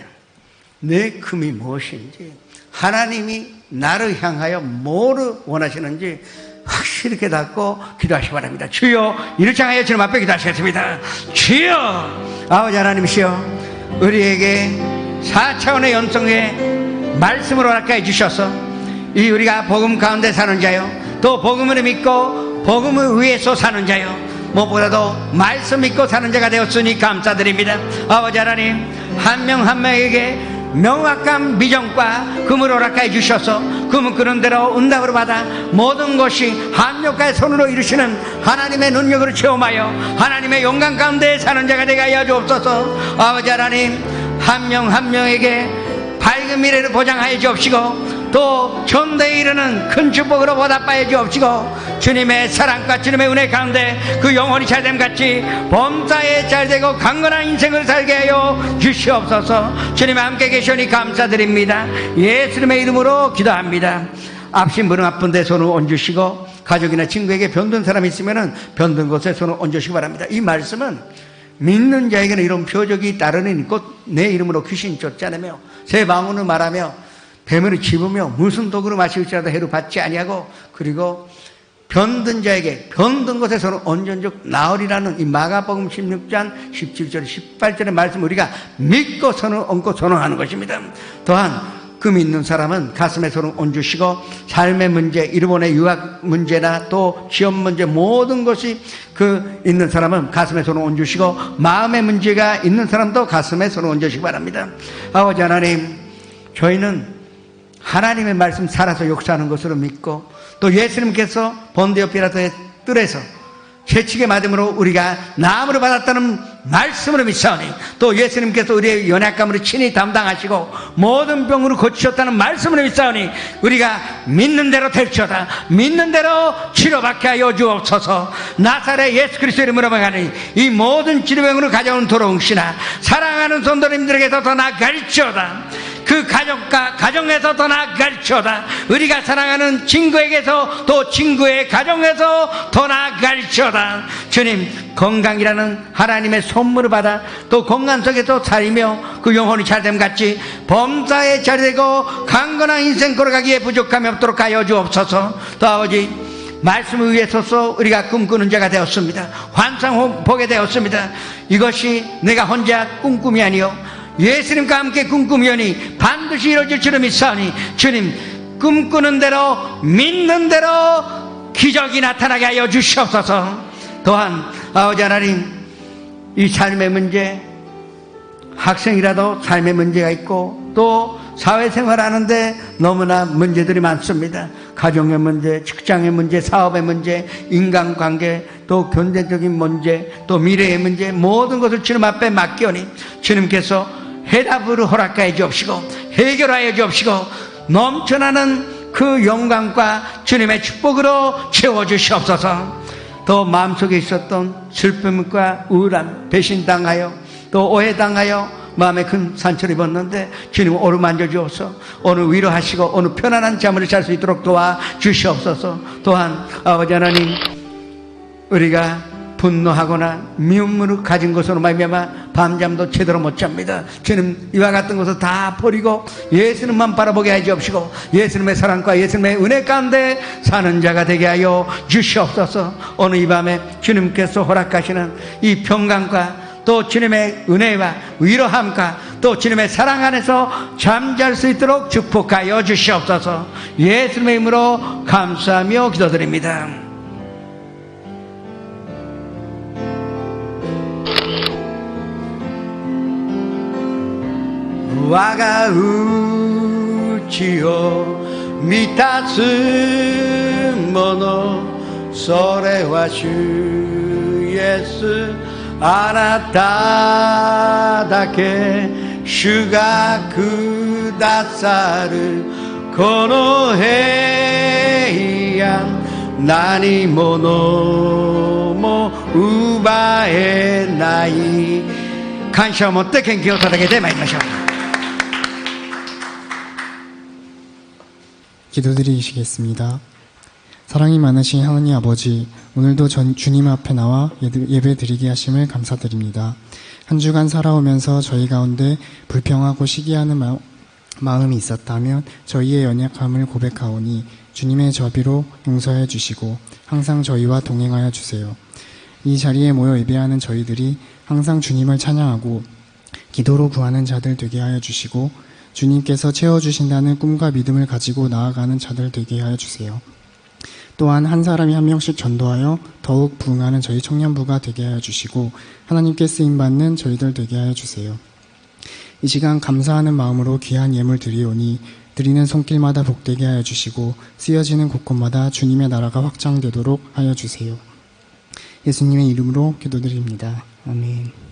내 금이 무엇인지, 하나님이 나를 향하여 뭐를 원하시는지 확실히 깨닫고 기도하시기 바랍니다. 주여, 이를 향하여 주님 앞에 기도하시겠습니다. 주여, 아버지 하나님이시여, 우리에게 4차원의 연성의 말씀으로 허락해 주셔서 이 우리가 복음 가운데 사는 자요, 또 복음을 믿고 복음을 위해서 사는 자요, 무엇보다도 말씀 믿고 사는 자가 되었으니 감사드립니다. 아버지 하나님, 한 명 한 명에게 명확한 비전과 금을 허락해 주셔서 금은 그런 대로 응답으로 받아 모든 것이 합력하여 손으로 이루시는 하나님의 능력으로 체험하여 하나님의 영광 가운데 사는 자가 되게 하여 주옵소서. 아버지 하나님, 한 명 한 명에게 밝은 미래를 보장하여 주옵시고 또 전대에 이르는 큰 축복으로 보답하여 주옵시고 주님의 사랑과 주님의 은혜 가운데 그 영혼이 잘됨 같이 범사에 잘되고 강건한 인생을 살게 하여 주시옵소서. 주님 함께 계시니 감사드립니다. 예수님의 이름으로 기도합니다. 앞신 분은 아픈 데 손을 얹으시고 가족이나 친구에게 병든 사람이 있으면 병든 곳에 손을 얹으시기 바랍니다. 이 말씀은 믿는 자에게는 이런 표적이 따르니 곧 내 이름으로 귀신 쫓아내며 새 방언을 말하며 뱀을 집으며 무슨 독으로 마실지라도 해로 받지 아니하고 그리고 병든 자에게 병든 곳에 손을 얹은즉 나으리라는 이 마가복음 16장 17절 18절의 말씀을 우리가 믿고 손을 얹고 선언하는 것입니다. 또한 그 믿는 사람은 가슴에 손을 얹으시고 삶의 문제, 일본의 유학 문제나 또 취업 문제 모든 것이 그 있는 사람은 가슴에 손을 얹으시고 마음의 문제가 있는 사람도 가슴에 손을 얹으시기 바랍니다. 아버지 하나님, 저희는 하나님의 말씀 살아서 역사하는 것으로 믿고 또 예수님께서 본디오 피라토의 뜰에서 채찍에 맞음으로 우리가 나음으로 받았다는 말씀으로 믿사오니 또 예수님께서 우리의 연약감으로 친히 담당하시고 모든 병으로 고치셨다는 말씀으로 믿사오니 우리가 믿는 대로 될지어다. 믿는 대로 치료받게 하여 주옵소서. 나사렛 예수 그리스도 이름으로 명하니 이 모든 질병으로 가져온 도로응시나 사랑하는 성도님들에게서 더 나아갈지어다. 그 그 가정에서 더 나아갈지어다. 우리가 사랑하는 친구에게서 또 친구의 가정에서 더 나아갈지어다. 주님, 건강이라는 하나님의 선물을 받아 또 건강 속에서 살며 그 영혼이 잘됨 같이 범사에 자리되고 강건한 인생 걸어가기에 부족함이 없도록 하여 주옵소서. 또 아버지, 말씀을 위해 서서 우리가 꿈꾸는 자가 되었습니다. 환상 보게 되었습니다. 이것이 내가 혼자 꿈꿈이 아니요 예수님과 함께 꿈꾸면이 반드시 이루어질 줄을 믿사오니 주님, 꿈꾸는 대로 믿는 대로 기적이 나타나게 하여 주시옵소서. 또한 아버지 하나님, 이 삶의 문제, 학생이라도 삶의 문제가 있고 또 사회생활하는데 너무나 문제들이 많습니다. 가정의 문제, 직장의 문제, 사업의 문제, 인간관계, 또 경제적인 문제, 또 미래의 문제, 모든 것을 주님 앞에 맡기오니 주님께서 해답으로 허락하여 주옵시고 해결하여 주옵시고 넘쳐나는 그 영광과 주님의 축복으로 채워주시옵소서. 또 마음속에 있었던 슬픔과 우울함, 배신당하여 또 오해당하여 마음에 큰 상처를 입었는데 주님 오늘 만져주옵소서. 오늘 위로하시고 오늘 편안한 잠을 잘 수 있도록 도와주시옵소서. 또한 아버지 하나님, 우리가 분노하거나 미움을 가진 것으로 말미암아 밤잠도 제대로 못 잡니다. 주님, 이와 같은 것을 다 버리고 예수님만 바라보게 하여 주옵시고 예수님의 사랑과 예수님의 은혜 가운데 사는 자가 되게 하여 주시옵소서. 오늘 이 밤에 주님께서 허락하시는 이 평강과 또 주님의 은혜와 위로함과 또 주님의 사랑 안에서 잠잘 수 있도록 축복하여 주시옵소서. 예수님의 이름으로 감사하며 기도드립니다.我が内を満たすもの、それは主イエス、あなただけ。主がくださるこの平安、何者も奪えない。感謝を持って献金を捧げてまいりましょう。 기도드리시겠습니다. 사랑이 많으신 하나님 아버지, 오늘도 주님 앞에 나와 예배 드리게 하심을 감사드립니다. 한 주간 살아오면서 저희 가운데 불평하고 시기하는 마음이 있었다면 저희의 연약함을 고백하오니 주님의 자비로 용서해 주시고 항상 저희와 동행하여 주세요. 이 자리에 모여 예배하는 저희들이 항상 주님을 찬양하고 기도로 구하는 자들 되게 하여 주시고 주님께서 채워주신다는 꿈과 믿음을 가지고 나아가는 자들 되게 하여 주세요. 또한 한 사람이 한 명씩 전도하여 더욱 부흥하는 저희 청년부가 되게 하여 주시고 하나님께 쓰임받는 저희들 되게 하여 주세요. 이 시간 감사하는 마음으로 귀한 예물 드리오니 드리는 손길마다 복되게 하여 주시고 쓰여지는 곳곳마다 주님의 나라가 확장되도록 하여 주세요. 예수님의 이름으로 기도드립니다. 아멘.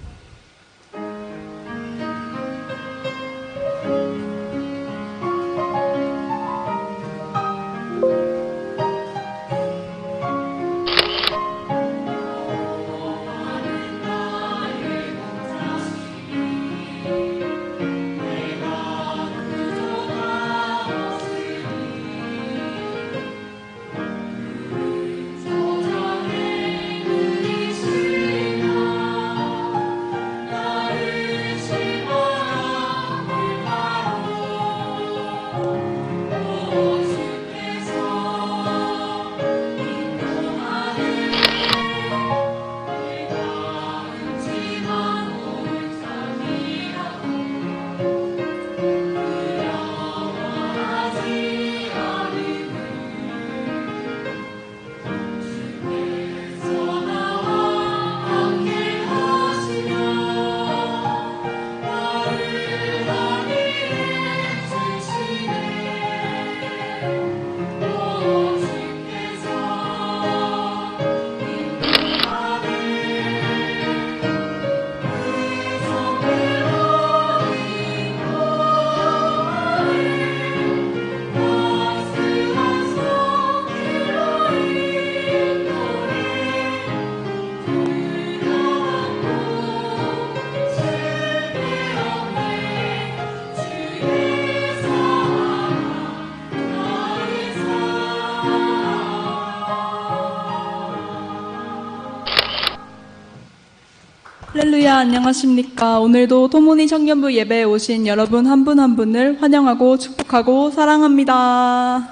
할렐루야, 안녕하십니까. 오늘도 토모니 청년부 예배에 오신 여러분 한 분 한 분을 환영하고 축복하고 사랑합니다.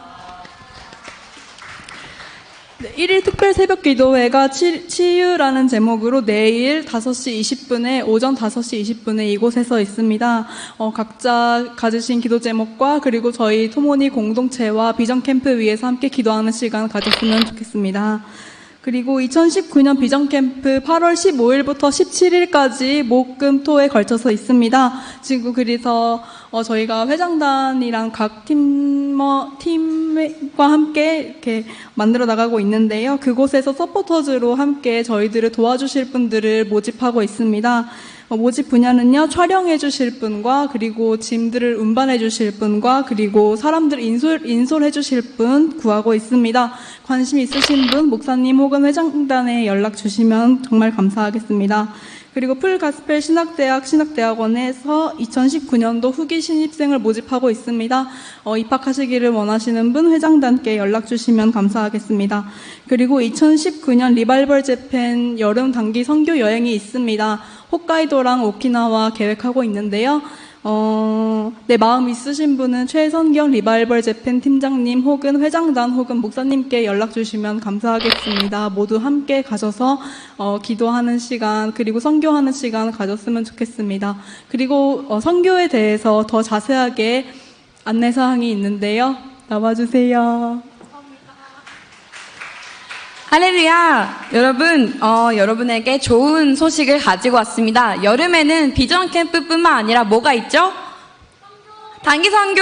네, 1일 특별 새벽 기도회가 치유라는 제목으로 내일 5시 20분에, 오전 5시 20분에 이곳에서 있습니다. 각자 가지신 기도 제목과 그리고 저희 토모니 공동체와 비전 캠프 위에서 함께 기도하는 시간 가졌으면 좋겠습니다. 그리고 2019년 비전 캠프 8월 15일부터 17일까지 목, 금, 토에 걸쳐서 있습니다. 지금 그래서 저희가 회장단이랑 각 팀과 함께 이렇게 만들어 나가고 있는데요. 그곳에서 서포터즈로 함께 저희들을 도와주실 분들을 모집하고 있습니다. 모집 분야는요, 촬영해 주실 분과 그리고 짐들을 운반해 주실 분과 그리고 사람들 인솔해 주실 분 구하고 있습니다. 관심 있으신 분 목사님 혹은 회장단에 연락 주시면 정말 감사하겠습니다. 그리고 풀가스펠 신학대학원에서 2019년도 후기 신입생을 모집하고 있습니다. 입학하시기를 원하시는 분 회장단께 연락 주시면 감사하겠습니다. 그리고 2019년 리발벌 재팬 여름 단기 선교 여행이 있습니다. 홋카이도랑 오키나와 계획하고 있는데요. 네, 마음 있으신 분은 최선경 리바이벌 재팬 팀장님 혹은 회장단 혹은 목사님께 연락 주시면 감사하겠습니다. 모두 함께 가셔서 기도하는 시간 그리고 선교하는 시간 가졌으면 좋겠습니다. 그리고 선교에 대해서 더 자세하게 안내사항이 있는데요. 나와주세요. 할렐루야! 여러분, 여러분에게 좋은 소식을 가지고 왔습니다. 여름에는 비전 캠프뿐만 아니라 뭐가 있죠? 단기 선교!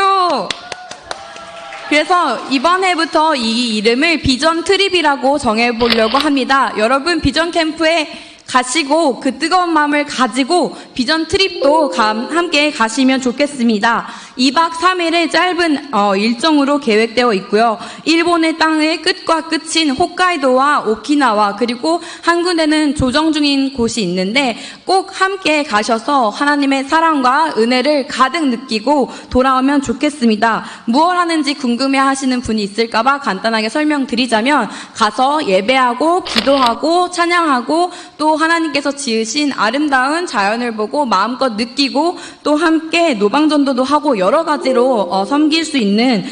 그래서 이번 해부터 이 이름을 비전 트립이라고 정해보려고 합니다. 여러분, 비전 캠프에 가시고 그 뜨거운 마음을 가지고 비전 트립도 함께 가시면 좋겠습니다. 2박 3일의 짧은 일정으로 계획되어 있고요. 일본의 땅의 끝과 끝인 홋카이도와 오키나와 그리고 한 군데는 조정 중인 곳이 있는데 꼭 함께 가셔서 하나님의 사랑과 은혜를 가득 느끼고 돌아오면 좋겠습니다. 무엇 하는지 궁금해 하시는 분이 있을까봐 간단하게 설명드리자면 가서 예배하고 기도하고 찬양하고 또 하나님께서 지으신 아름다운 자연을 보고 마음껏 느끼고 또 함께 노방전도도 하고 여러 가지로 섬길 수 있는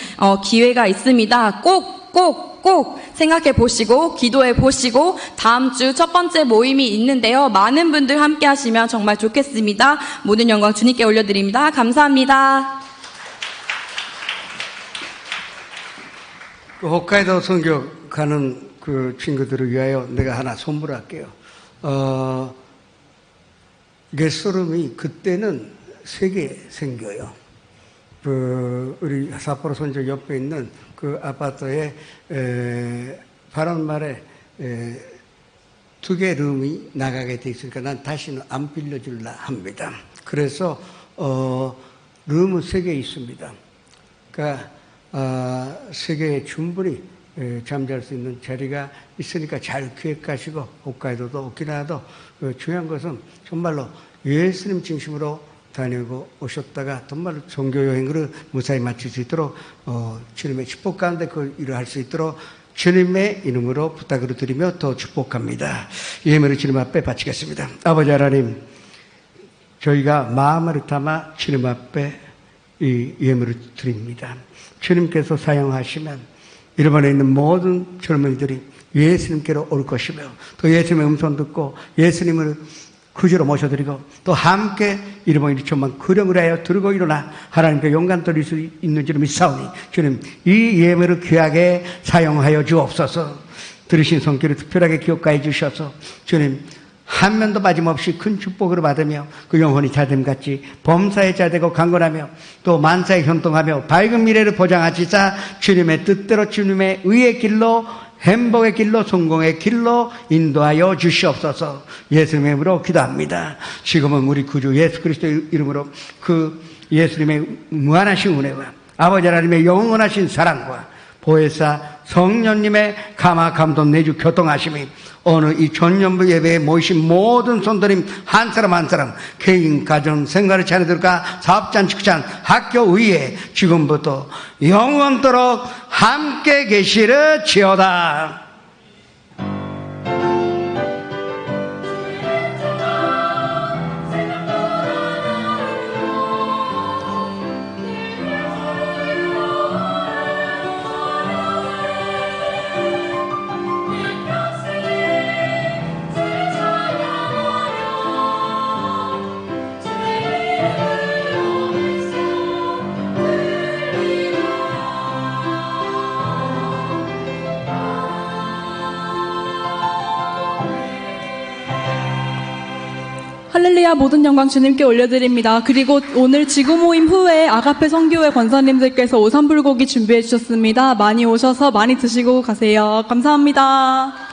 기회가 있습니다. 꼭 생각해 보시고 기도해 보시고 다음 주 첫 번째 모임이 있는데요. 많은 분들 함께 하시면 정말 좋겠습니다. 모든 영광 주님께 올려드립니다. 감사합니다. 그 홋카이도 선교 가는 그 친구들을 위하여 내가 하나 선물할게요. 게스트룸이 그때는 3개 생겨요. 우리 삿포로 선교 옆에 있는 그 아파트에 바람말에 2개 룸이 나가게 돼 있으니까 난 다시는 안 빌려줄라 합니다. 그래서 룸은 3개 있습니다. 그러니까 3개에 충분히 잠잘 수 있는 자리가 있으니까 잘 기획하시고 홋카이도도 오키나와도 중요한 것은 정말로 예수님 중심으로 다니고 오셨다가 정말로 종교여행으로 무사히 마칠 수 있도록 주님의 축복 가운데 그 일을 할 수 있도록 주님의 이름으로 부탁을 드리며 더 축복합니다. 예물을 주님 앞에 바치겠습니다. 아버지 하나님, 저희가 마음을 담아 주님 앞에 이 예물을 드립니다. 주님께서 사용하시면 일본에 있는 모든 젊은이들이 예수님께로 올 것이며 또 예수님의 음성 듣고 예수님을 구주로 모셔드리고 또 함께 일본인이 천만 구령을 하여 들고 일어나 하나님께 용감 드릴 수 있는 줄 믿사오니 주님 이 예물을 귀하게 사용하여 주옵소서. 들으신 손길을 특별하게 기억하여 주셔서 주님 한 면도 빠짐없이 큰 축복을 받으며 그 영혼이 자됨같이 범사에 자되고 강건하며 또 만사에 현동하며 밝은 미래를 보장하시자 주님의 뜻대로 주님의 의의 길로 행복의 길로 성공의 길로 인도하여 주시옵소서. 예수님의 이름으로 기도합니다. 지금은 우리 구주 예수 그리스도의 이름으로 그 예수님의 무한하신 은혜와 아버지 하나님의 영원하신 사랑과 보혜사 성령님의 감화 감동 내주 교통하심이 오늘 이 전년부 예배에 모이신 모든 손들임 한 사람 한 사람 개인 가정 생활의 자녀들과 사업장 직장 학교 의회 지금부터 영원토록 함께 계시르지어다. 할렐루야 모든 영광 주님께 올려드립니다. 그리고 오늘 지구 모임 후에 아가페 선교회 권사님들께서 오삼불고기 준비해 주셨습니다. 많이 오셔서 많이 드시고 가세요. 감사합니다.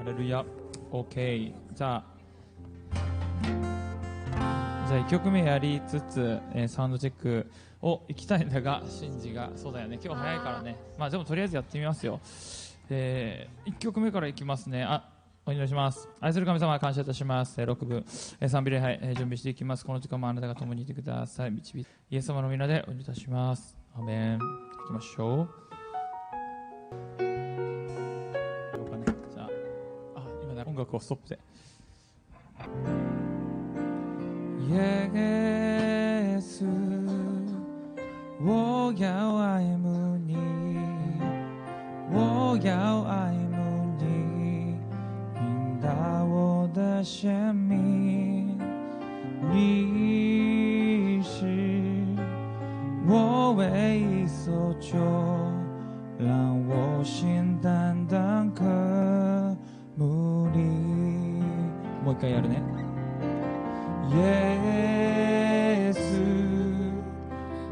할렐루야. OK。じゃあ1曲目やりつつ、サウンドチェックを行きたいんだが、シンジがそうだよね、今日早いからね。まあでもとりあえずやってみますよ。1曲目からいきますね。お祈りします。愛する神様、感謝いたします。6分、賛美礼拝、準備していきます。この時間もあなたが共にいてください。導いてイエス様の皆でお祈りいたします。アーメン。行きましょう。今音楽をストップで。イエス我要爱慕你，我要爱慕你，引导我的生命。你是我唯一所求，让我心单单渴慕你。もう一回やるね。耶稣，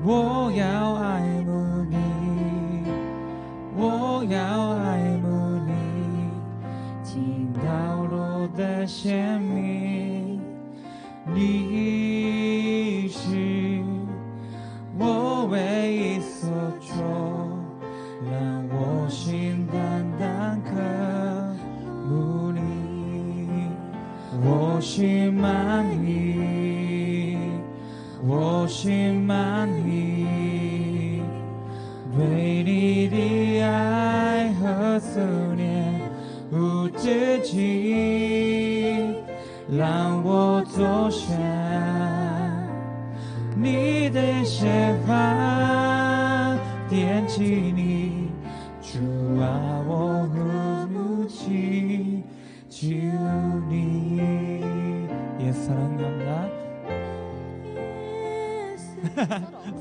我要爱慕你，我要爱慕你，倾倒我的生命。你是我唯一所求，让我心单单渴慕你。我心满意， 50万里，对你的爱和思念无止境，让我坐下你的肩膀，踮起你，主啊，我呼起，求你。イエス、 사랑합니다。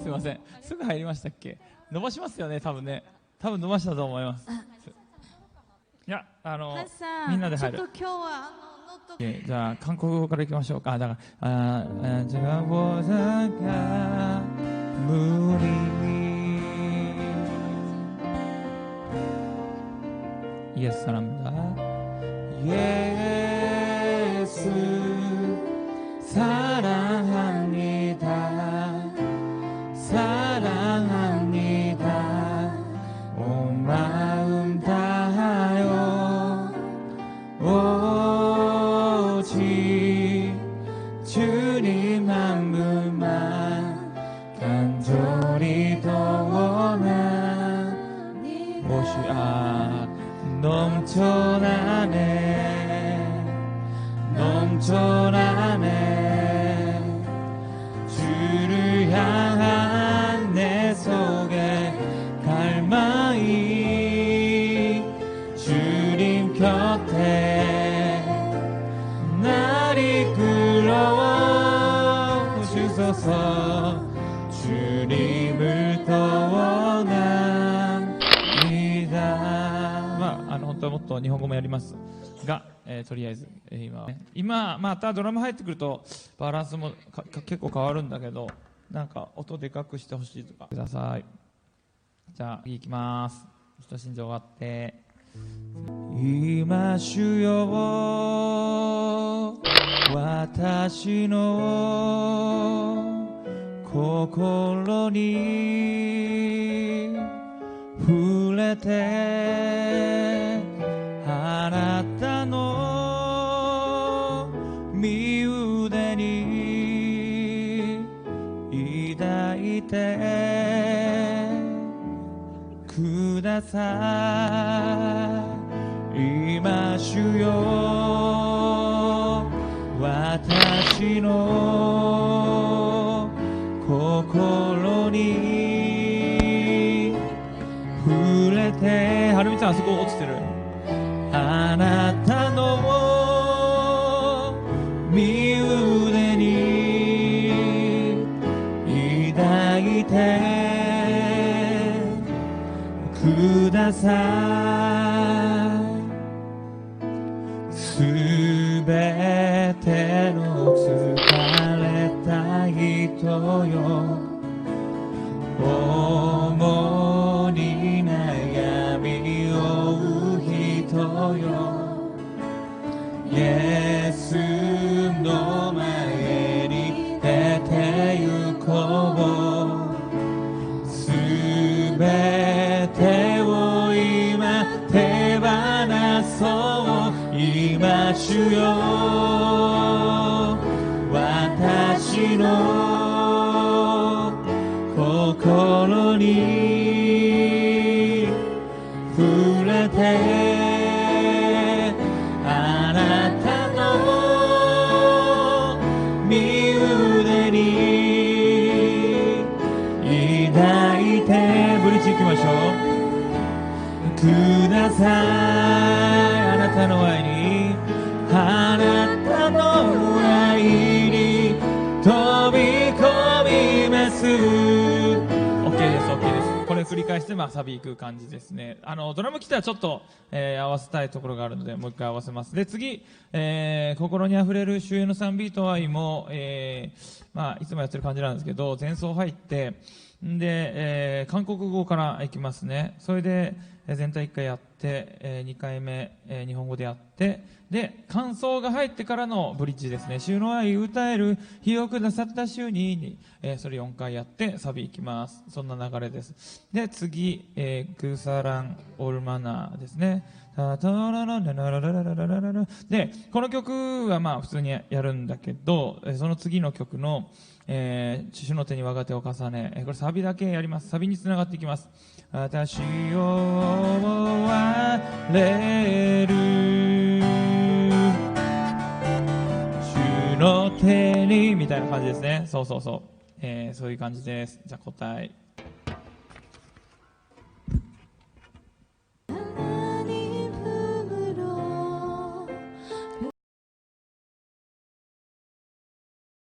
すいません、すぐ入りましたっけ。伸ばしますよね、多分ね。多分伸ばしたと思います。いや、みんなで入る。じゃあ韓国語からいきましょうか。だからじゃあ我的歌努力。예수 사랑합니다. 예수 사랑합니다. 사랑합니다. 온 마음 다하여 오직 주님 한 분만 간절히 더 원한 것이 넘쳐나네 주를 향한 내 속에 갈망이 주님 곁에 날 이끌어 주소서 주님을 더 원합니다. 本当はもっと日本語もやりますが、とりあえず今またドラム入ってくるとバランスも結構変わるんだけど、なんか音でかくしてほしいとかください。じゃあ次いきます。ちょっと心情があって、今主よ私の心に触れて、あなたの身腕に抱いてください。今主よ私の心に触れて、はるみちゃんあそこ落ちてる。あなたの身腕に抱いてください。すべての疲れた人よ、重に悩み負う人よ、イエスの前に出て行こう。すべてを今手放そう。今主よ私の心に触れて、あなたの身腕に抱いて、ブリッジ行きましょう。ください。あなたの愛に、あなたの愛に飛び込みます。 OK です、OK です。これ繰り返してサビ行く感じですね。ドラム来たらちょっと、合わせたいところがあるのでもう一回合わせます。で次、心にあふれる主演の賛美と愛も、いつもやってる感じなんですけど、前奏入ってで、韓国語からいきますね。それで全体1回やって、2回目、日本語でやって、で、感想が入ってからのブリッジですね。主の愛歌える日をくださった主に、それ4回やってサビいきます。そんな流れです。で、次、クサランオルマナーですね。で、この曲はまあ普通にやるんだけど、その次の曲の、主の手に我が手を重ね、これサビだけやります。サビにつながっていきます。私を追われる主の手にみたいな感じですね。そうそうそう。そういう感じです。じゃあ答え。